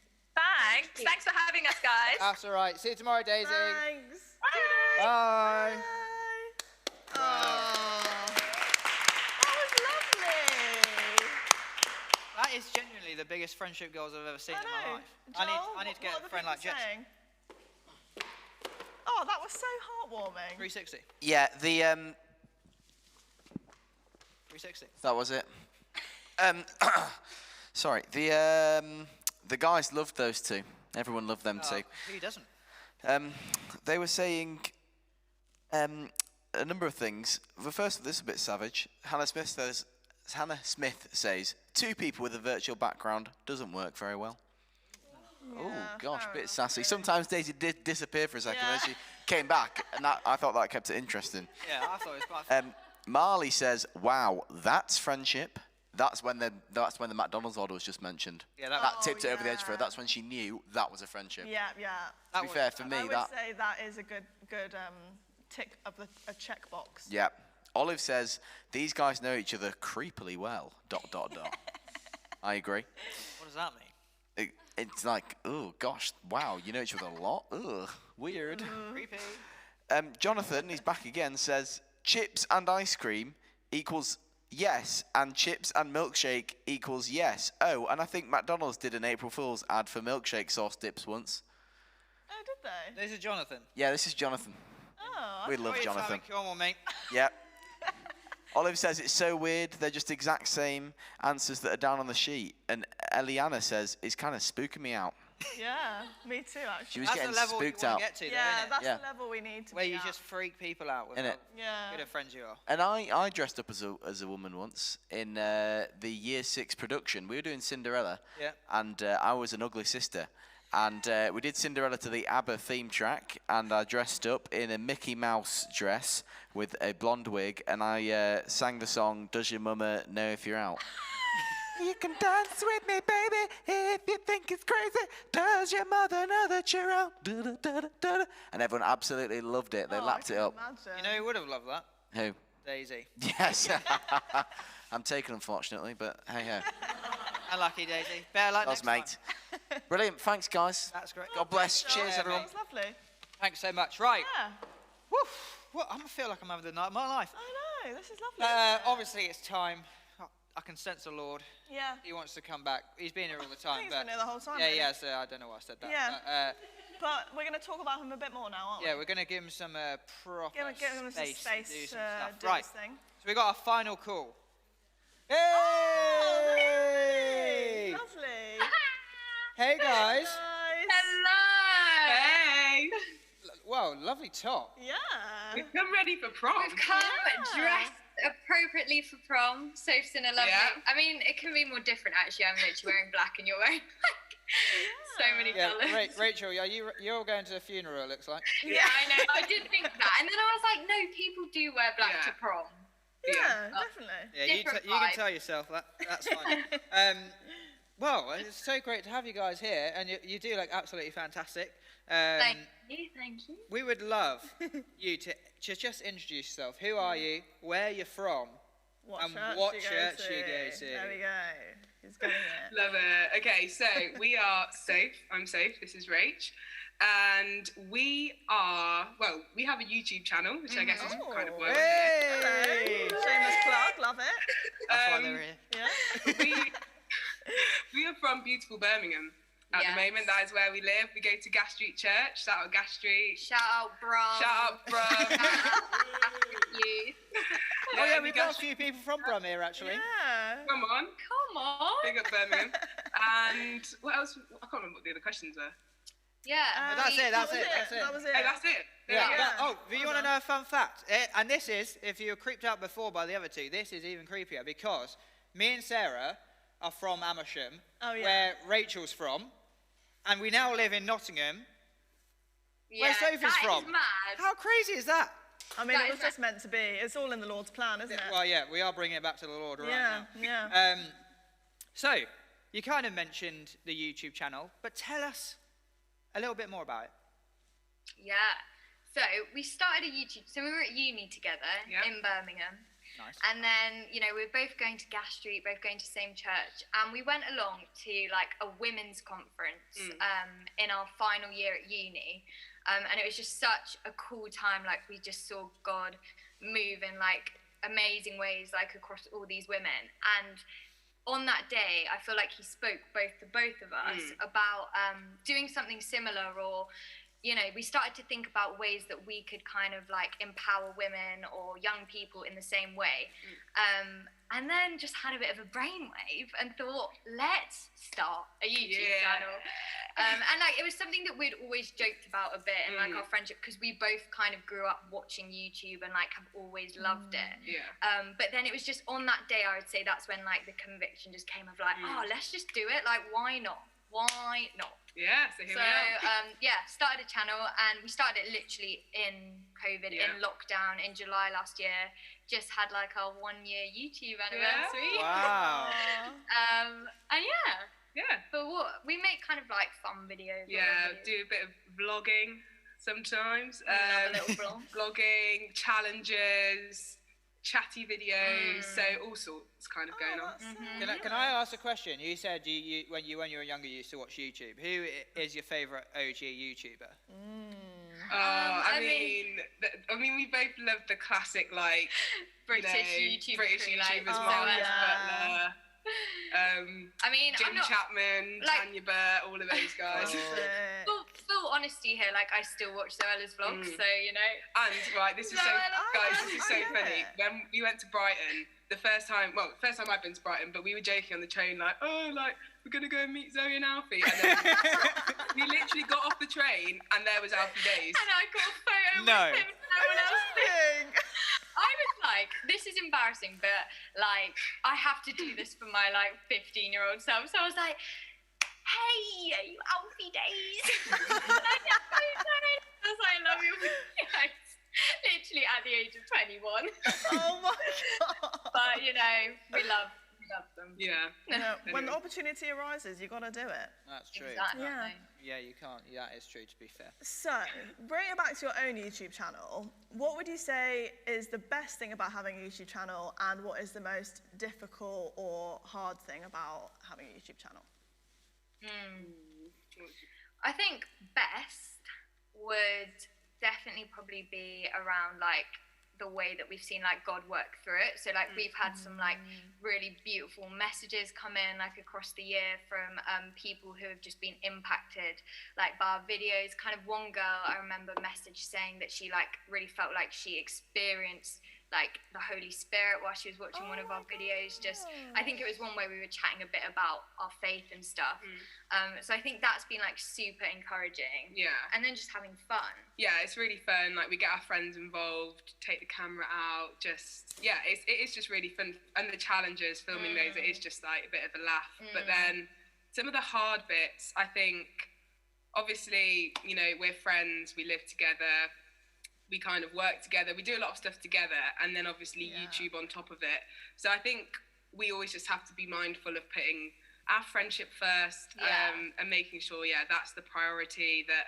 Thanks. Thanks for having us, guys. That's all right. See you tomorrow, Daisy. Thanks. Bye. Bye. Oh, that was lovely. That is genuinely the biggest friendship goals I've ever seen in my life. Joel, I need to get what a friend like Jess. saying? Oh, that was so heartwarming. 360. Yeah, the 360. that was it. Sorry, the guys loved those two. Everyone loved them too. Who doesn't? They were saying a number of things. The first, this is a bit savage. Hannah Smith says 2 people with a virtual background doesn't work very well. Oh gosh, a bit sassy. Sometimes Daisy did disappear for a second, and then she came back, and I thought that kept it interesting. Yeah, I thought it was quite fun. Marley says, "Wow, that's friendship." That's when the McDonald's order was just mentioned. Yeah, that tipped it over the edge for her. That's when she knew that was a friendship. Yeah. To be fair, for me, I would say that is a good tick of a checkbox. Yeah. Olive says these guys know each other creepily well. ... I agree. What does that mean? It's like, oh gosh, wow, you know each other a lot. Ugh, weird. Creepy. Jonathan, he's back again, says chips and ice cream equals yes, and chips and milkshake equals yes. Oh, and I think McDonald's did an April Fool's ad for milkshake sauce dips once. Oh, did they? This is Jonathan. Yeah, this is Jonathan. Oh, We love Jonathan. Come on, mate. Yeah. Olive says it's so weird. They're just exact same answers that are down on the sheet. And Eliana says it's kind of spooking me out. Yeah, me too, actually. She was getting spooked out. Get to, though, that's Yeah. the level we need to where be you at. just freak people out with Innit? Yeah. good of friends you are. And I dressed up as a woman once in the Year 6 production. We were doing Cinderella. Yeah. And I was an ugly sister. And we did Cinderella to the ABBA theme track. And I dressed up in a Mickey Mouse dress with a blonde wig. And I sang the song, Does Your Mama Know If You're Out? You can dance with me, baby, if you think it's crazy. Does your mother know that you're out? And everyone absolutely loved it. They lapped it up. You know who would have loved that? Who? Daisy. Yes. I'm taken, unfortunately, but hey ho. Unlucky, Daisy. Better luck That's next mate. time. Brilliant. Thanks, guys. That's great. God bless. Thanks, Cheers, Joel. everyone. That was lovely. Thanks so much. Right. Yeah. Woof. Well, I feel like I'm having the night of my life. I know. This is lovely. isn't it? Obviously, it's time. I can sense the Lord. Yeah. He wants to come back. He's been here all the time. He's been here the whole time. Yeah, really. yeah. So I don't know why I said that. Yeah. But we're going to talk about him a bit more now, aren't we? Yeah, we're going to give him some proper Give him some space to do some stuff. do Right. his thing. So we got our final call. Hey! Oh, lovely. Hey guys. Hello. Hey. Wow, lovely top. Yeah. We've come ready for prom. We've come dressed appropriately for prom. Soph's in a lovely. Yeah. I mean, it can be more different actually. I'm literally wearing black and you're wearing black. So many colours. Rachel, you're going to a funeral, it looks like. Yeah, I know. I did think that, and then I was like, no, people do wear black to prom. Yeah, definitely. Yeah, you can tell yourself that. That's fine. Well, it's so great to have you guys here, and you do look absolutely fantastic. Thank you. We would love you to just introduce yourself. Who are you? Where you're from? What church you go to? There we go. He's getting it. Love it. Okay, so we are Safe. I'm Safe. This is Rach. And we have a YouTube channel, which I guess is kind of why we're here. Hello. Shameless plug, love it. That's why they're here. Yeah. We are from beautiful Birmingham at the moment. That is where we live. We go to Gas Street Church. Shout out Gas Street. Shout out, bro. Shout out, bro. You. Oh yeah, we've got a few people from Brum here actually. Yeah. Come on. Big up Birmingham. And what else? I can't remember what the other questions were. Yeah. That's it. That was it. Hey, that's it. Yeah. Do you want to know a fun fact? And this is, if you were creeped out before by the other two, this is even creepier because me and Sarah are from Amersham, where Rachel's from, and we now live in Nottingham, where Sophie's from. Is mad. How crazy is that? I mean, it was just meant to be. It's all in the Lord's plan, isn't it? Well, yeah, we are bringing it back to the Lord right now. Yeah. So, you kind of mentioned the YouTube channel, but tell us a little bit more about it. Yeah. So we started a YouTube. So we were at uni together in Birmingham. Nice. And then, we were both going to Gas Street, both going to the same church. And we went along to like a women's conference in our final year at uni. And it was just such a cool time. Like we just saw God move in like amazing ways, like across all these women. And on that day, I feel like he spoke to both of us about doing something similar, or, we started to think about ways that we could kind of like empower women or young people in the same way. And then just had a bit of a brainwave and thought, let's start a YouTube channel. And like it was something that we'd always joked about a bit in like our friendship, because we both kind of grew up watching YouTube and like have always loved it. But then it was just on that day, I would say that's when like the conviction just came of like, let's just do it. Like, why not? Why not? Yeah, so here we are. Started a channel, and we started it literally in COVID, in lockdown, in July last year. Just had like our 1 year YouTube anniversary. Wow. But we make kind of like fun videos. Do a bit of vlogging sometimes. A little vlog. Vlogging, challenges, chatty videos, so all sorts kind of going on. Can I ask a question? You said you when you were younger you used to watch YouTube. Who is your favourite OG YouTuber? I mean, we both love the classic like British YouTubers, Butler. Jim Chapman, like, Tanya Burr, all of those guys. Full honesty here, like I still watch Zoella's vlogs, so And right, this is so funny. When we went to Brighton, the first time I've been to Brighton, but we were joking on the train like, we're gonna go and meet Zoe and Alfie, and then we literally got off the train and there was Alfie Days. And I got a photo with him and no one else. I was like, this is embarrassing, but like I have to do this for my like 15-year-old self. So I was like, hey, are you Alfie Days? I was like, I love you guys. Literally at the age of 21. Oh my God. But we love them. Yeah. When the opportunity arises, you got to do it. That's true. Exactly. Yeah, you can't. That is true, to be fair. So, bring it back to your own YouTube channel. What would you say is the best thing about having a YouTube channel, and what is the most difficult or hard thing about having a YouTube channel? I think best would definitely probably be around like the way that we've seen like God work through it. So like we've had some like really beautiful messages come in like across the year from people who have just been impacted like by our videos. Kind of one girl I remember message saying that she like really felt like she experienced like the Holy Spirit while she was watching one of our videos. Just I think it was one where we were chatting a bit about our faith and stuff. So I think that's been like super encouraging. And then just having fun. It's really fun. Like we get our friends involved, take the camera out, it is just really fun. And the challenges, filming those, it is just like a bit of a laugh. But then some of the hard bits, I think, obviously, you know, we're friends, we live together, we kind of work together, we do a lot of stuff together, and then obviously YouTube on top of it. So I think we always just have to be mindful of putting our friendship first, and making sure, that's the priority. That,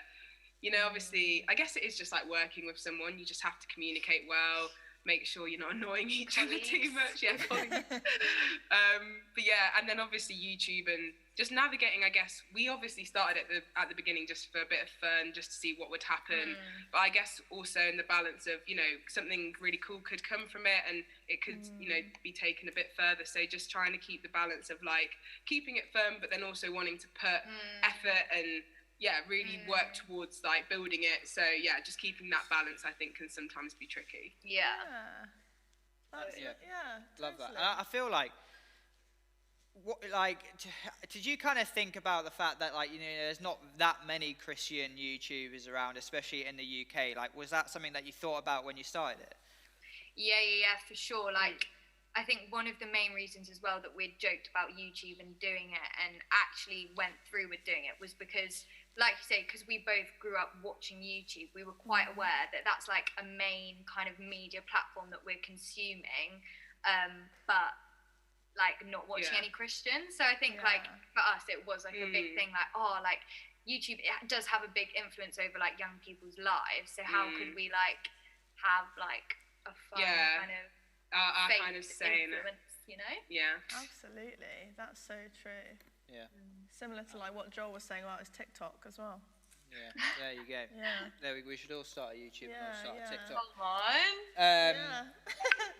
you know, obviously, I guess it is just like working with someone. You just have to communicate well, make sure you're not annoying each other too much. Yeah, colleagues. But yeah, and then obviously YouTube and just navigating. I guess we obviously started at the beginning just for a bit of fun, just to see what would happen. But I guess also in the balance of, you know, something really cool could come from it, and it could, you know, be taken a bit further. So just trying to keep the balance of like keeping it fun, but then also wanting to put effort and really work towards like building it. So just keeping that balance, I think, can sometimes be tricky. That's, Love that. totally. And I feel like, did you kind of think about the fact that, like, you know, there's not that many Christian YouTubers around, especially in the UK? Like, was that something that you thought about when you started it? Yeah, for sure. Like, I think one of the main reasons as well that we'd joked about YouTube and doing it and actually went through with doing it was because, like you say, because we both grew up watching YouTube, we were quite aware that that's like a main kind of media platform that we're consuming, but like not watching any Christians. So I think like for us it was like a big thing, like, oh, like YouTube, it does have a big influence over like young people's lives, so how could we like have like a fun kind of our kind of saying influence, you know? Absolutely, that's so true. Similar to like what Joel was saying about his TikTok as well. There you go. There we should all start a YouTube and all start a TikTok. Come on.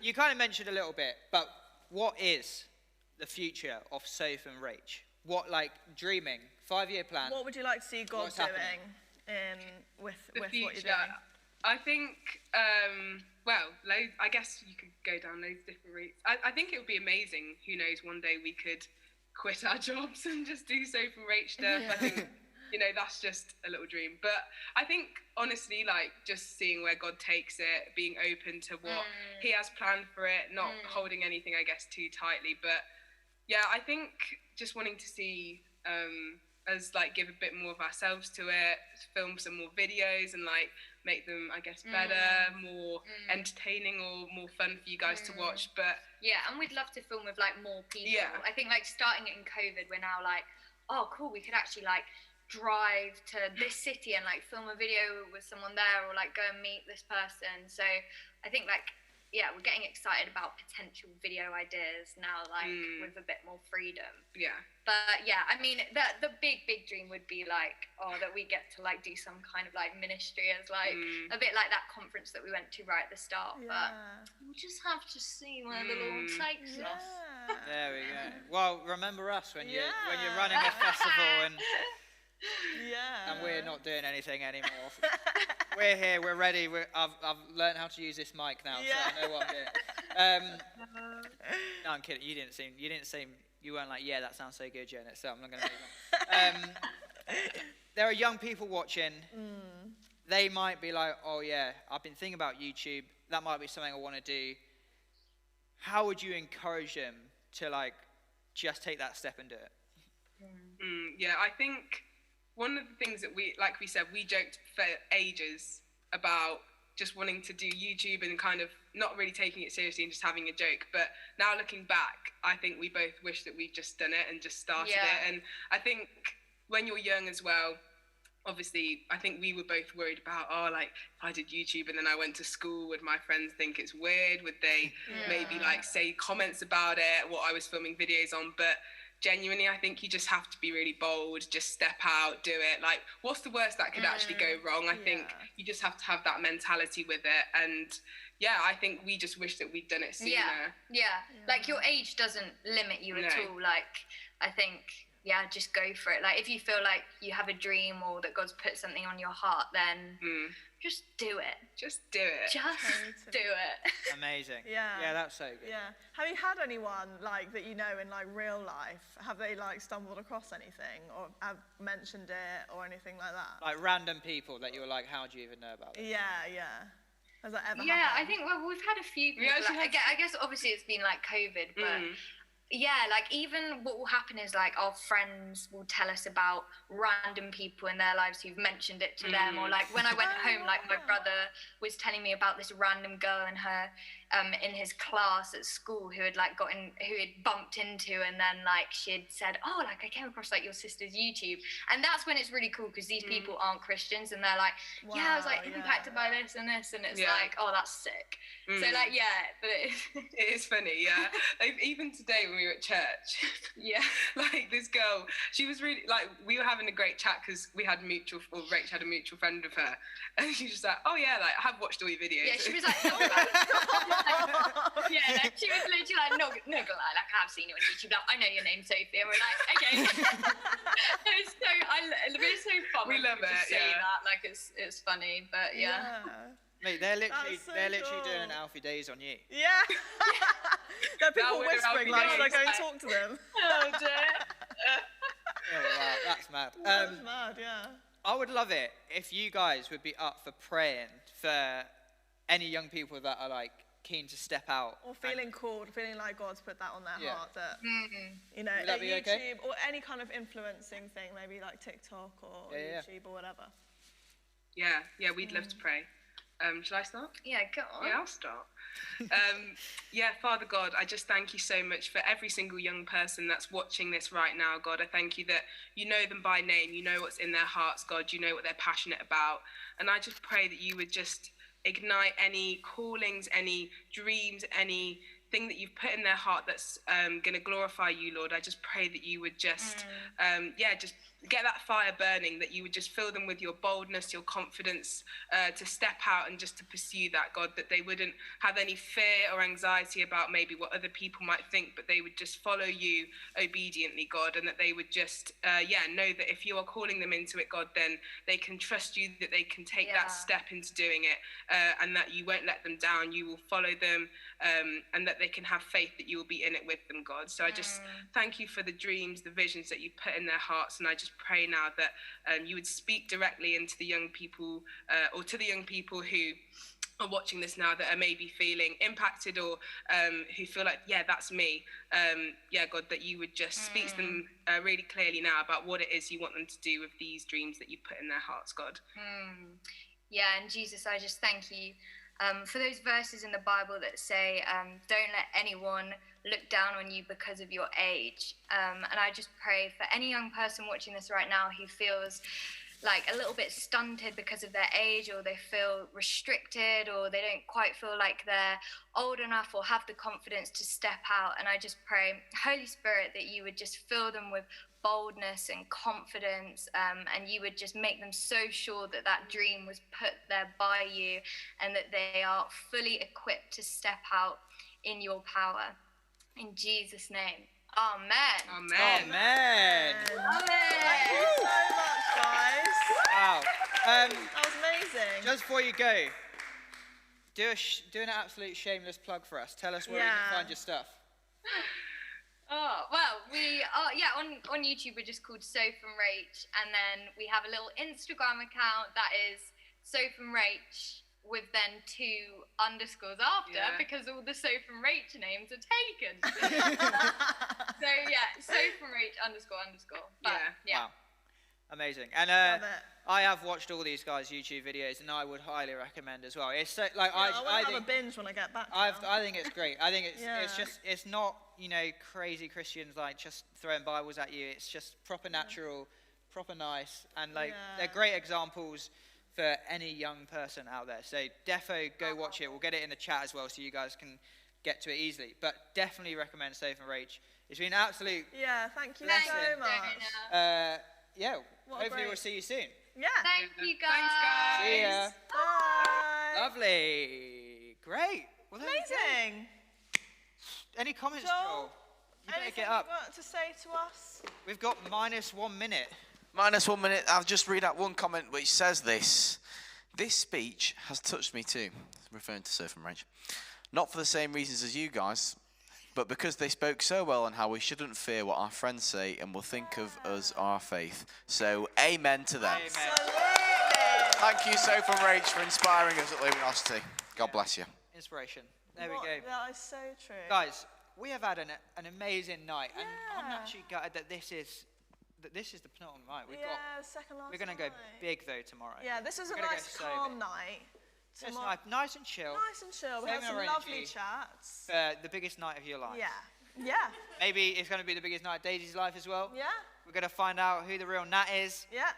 You kind of mentioned a little bit, but what is the future of Soph and Rach? What, like, dreaming, 5-year plan? What would you like to see God doing with what you're doing? I think, I guess you could go down loads of different routes. I think it would be amazing. Who knows, one day we could quit our jobs and just do Soph and Rach stuff. I think, you know, that's just a little dream. But I think, honestly, like, just seeing where God takes it, being open to what he has planned for it, not holding anything, I guess, too tightly. But, yeah, I think just wanting to see us, like, give a bit more of ourselves to it, film some more videos and, like, make them, I guess, better, more entertaining or more fun for you guys to watch. But yeah, and we'd love to film with like more people. I think like starting it in COVID, we're now like, oh cool, we could actually like drive to this city and like film a video with someone there, or like go and meet this person. So I think like, yeah, we're getting excited about potential video ideas now, like with a bit more freedom. But yeah, I mean, the big dream would be like, that we get to like do some kind of like ministry as like a bit like that conference that we went to right at the start. But we'll just have to see where the Lord takes us. There we go. Well, remember us when you're running a festival and we're not doing anything anymore. We're here. We're ready. I've learned how to use this mic now, so I know what I'm doing. No, I'm kidding. You didn't seem. You weren't like, that sounds so good, Janet. So I'm not going to move on. There are young people watching. They might be like, oh yeah, I've been thinking about YouTube. That might be something I want to do. How would you encourage them to like just take that step and do it? Yeah, I think one of the things that we said, we joked for ages about just wanting to do YouTube and kind of not really taking it seriously and just having a joke. But now looking back, I think we both wish that we'd just done it and just started it. And I think when you're young as well, obviously, I think we were both worried about, like, if I did YouTube and then I went to school, would my friends think it's weird? Would they maybe, like, say comments about it, what I was filming videos on? But genuinely, I think you just have to be really bold, just step out, do it. Like, what's the worst that could actually go wrong? I think you just have to have that mentality with it. And yeah, I think we just wish that we'd done it sooner. Like, your age doesn't limit you at all. Like, I think, just go for it. Like, if you feel like you have a dream or that God's put something on your heart, then just do it. Just do it. Just do it. Amazing. Yeah, that's so good. Have you had anyone like that you know in like real life? Have they like stumbled across anything or have mentioned it or anything like that? Like random people that you were like, how do you even know about it? Has that ever happened? happened? I think we've had a few people. I guess obviously it's been like COVID, but yeah, like even what will happen is like our friends will tell us about random people in their lives who've mentioned it to them, or like when I went home, like my brother was telling me about this random girl in his class at school who had bumped into, and then like she had said, oh, like I came across like your sister's YouTube, and that's when it's really cool because these people aren't Christians, and they're like, yeah, I was like impacted by this and this, and it's like, oh, that's sick. So like, yeah, but it is funny, yeah. Like, even today when we were at church, like this girl, she was really like, we were having a great chat because we had Rach had a mutual friend of her, and she was just like, oh yeah, like I have watched all your videos. Yeah, she was like, yeah, like, she was literally like, no gonna lie, like I've seen you on YouTube, like, I know your name, Sophie, and we're like, okay. It's so fun. We love it. Say that, like it's funny, but yeah. Mate, they're literally doing an Alfie Days on you. Yeah. There are people whispering like, should I go and talk to them? Oh dear. Oh wow, that's mad. That's mad, yeah. I would love it if you guys would be up for praying for any young people that are like keen to step out. Or feeling called, feeling like God's put that on their heart that, you know, Would that at be YouTube okay? or any kind of influencing thing, maybe like TikTok or YouTube or whatever. Yeah, we'd love to pray. Shall I start? Yeah, go on. Yeah, I'll start. Father God, I just thank you so much for every single young person that's watching this right now, God. I thank you that you know them by name, you know what's in their hearts, God, you know what they're passionate about. And I just pray that you would just ignite any callings, any dreams, anything that you've put in their heart that's going to glorify you, Lord. I just pray that you would just, just get that fire burning, that you would just fill them with your boldness, your confidence to step out and just to pursue that, God, that they wouldn't have any fear or anxiety about maybe what other people might think, but they would just follow you obediently, God, and that they would just, know that if you are calling them into it, God, then they can trust you, that they can take that step into doing it, and that you won't let them down, you will follow them, and that they can have faith that you will be in it with them, God. So I just thank you for the dreams, the visions that you put in their hearts, and I just pray now that you would speak directly into the young people, or to the young people who are watching this now that are maybe feeling impacted or who feel like, that's me. God, that you would just speak to them really clearly now about what it is you want them to do with these dreams that you put in their hearts, God. Yeah, and Jesus, I just thank you for those verses in the Bible that say, don't let anyone look down on you because of your age. And I just pray for any young person watching this right now who feels like a little bit stunted because of their age, or they feel restricted, or they don't quite feel like they're old enough or have the confidence to step out. And I just pray, Holy Spirit, that you would just fill them with boldness and confidence, and you would just make them so sure that that dream was put there by you, and that they are fully equipped to step out in your power. In Jesus' name, amen. Amen. Amen. Thank you so much, guys. Wow. That was amazing. Just before you go, do an absolute shameless plug for us. Tell us where we can find your stuff. Oh, well, we are, on YouTube we're just called Soph and Rach, and then we have a little Instagram account that is Soph and Rach with then 2 underscores after, because all the Soph and Rach names are taken. So Soph and Rach __. But, Wow. Amazing. And I have watched all these guys' YouTube videos, and I would highly recommend as well. It's so, like I have a binge when I get back. I think it's great. I think it's not, crazy Christians like just throwing Bibles at you. It's just proper natural, proper nice, and they're great examples for any young person out there. So defo go watch it. We'll get it in the chat as well, so you guys can get to it easily. But definitely recommend Soph and Rach. It's been an absolute thank you so much. Hopefully we'll see you soon. Yeah. Thank you, guys. Thanks, guys. See ya. Bye. Lovely. Great. Well, amazing. Any comments, Joel? You better Anything get up. you want to say to us? We've got -1 minute. -1 minute. I'll just read out one comment which says this. This speech has touched me too. Referring to Soph and Rach. Not for the same reasons as you guys, but because they spoke so well on how we shouldn't fear what our friends say and will think of us or our faith. So, amen to them. Absolutely. Thank you, Soph and Rach, for inspiring us at Luminosity. God bless you. Inspiration. There we go. That is so true. Guys, we have had an amazing night, and I'm actually gutted that this is the penultimate night. Second last We're going to go big though tomorrow. Yeah, this is a We're gonna nice go so calm big. night. It's nice and chill. Nice and chill. We had some lovely chats. The biggest night of your life. Yeah. Maybe it's going to be the biggest night of Daisy's life as well. Yeah. We're going to find out who the real Nat is. Yeah.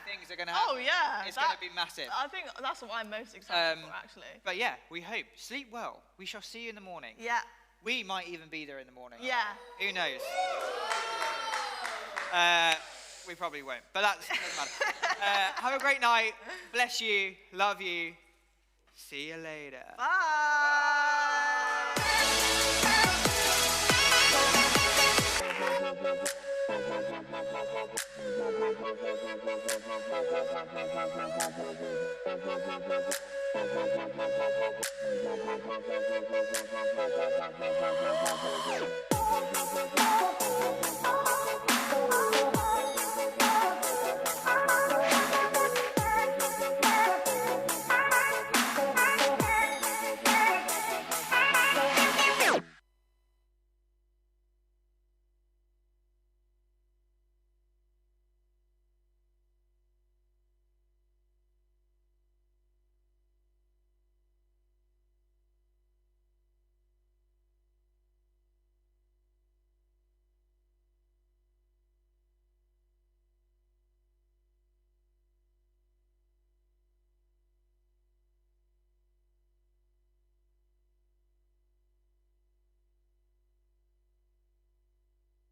Things are going to happen. Oh, yeah. It's going to be massive. I think that's what I'm most excited for, actually. But yeah, we hope. Sleep well. We shall see you in the morning. Yeah. We might even be there in the morning. Yeah. Who knows? We probably won't, but that doesn't matter. Have a great night. Bless you. Love you. See you later. Bye.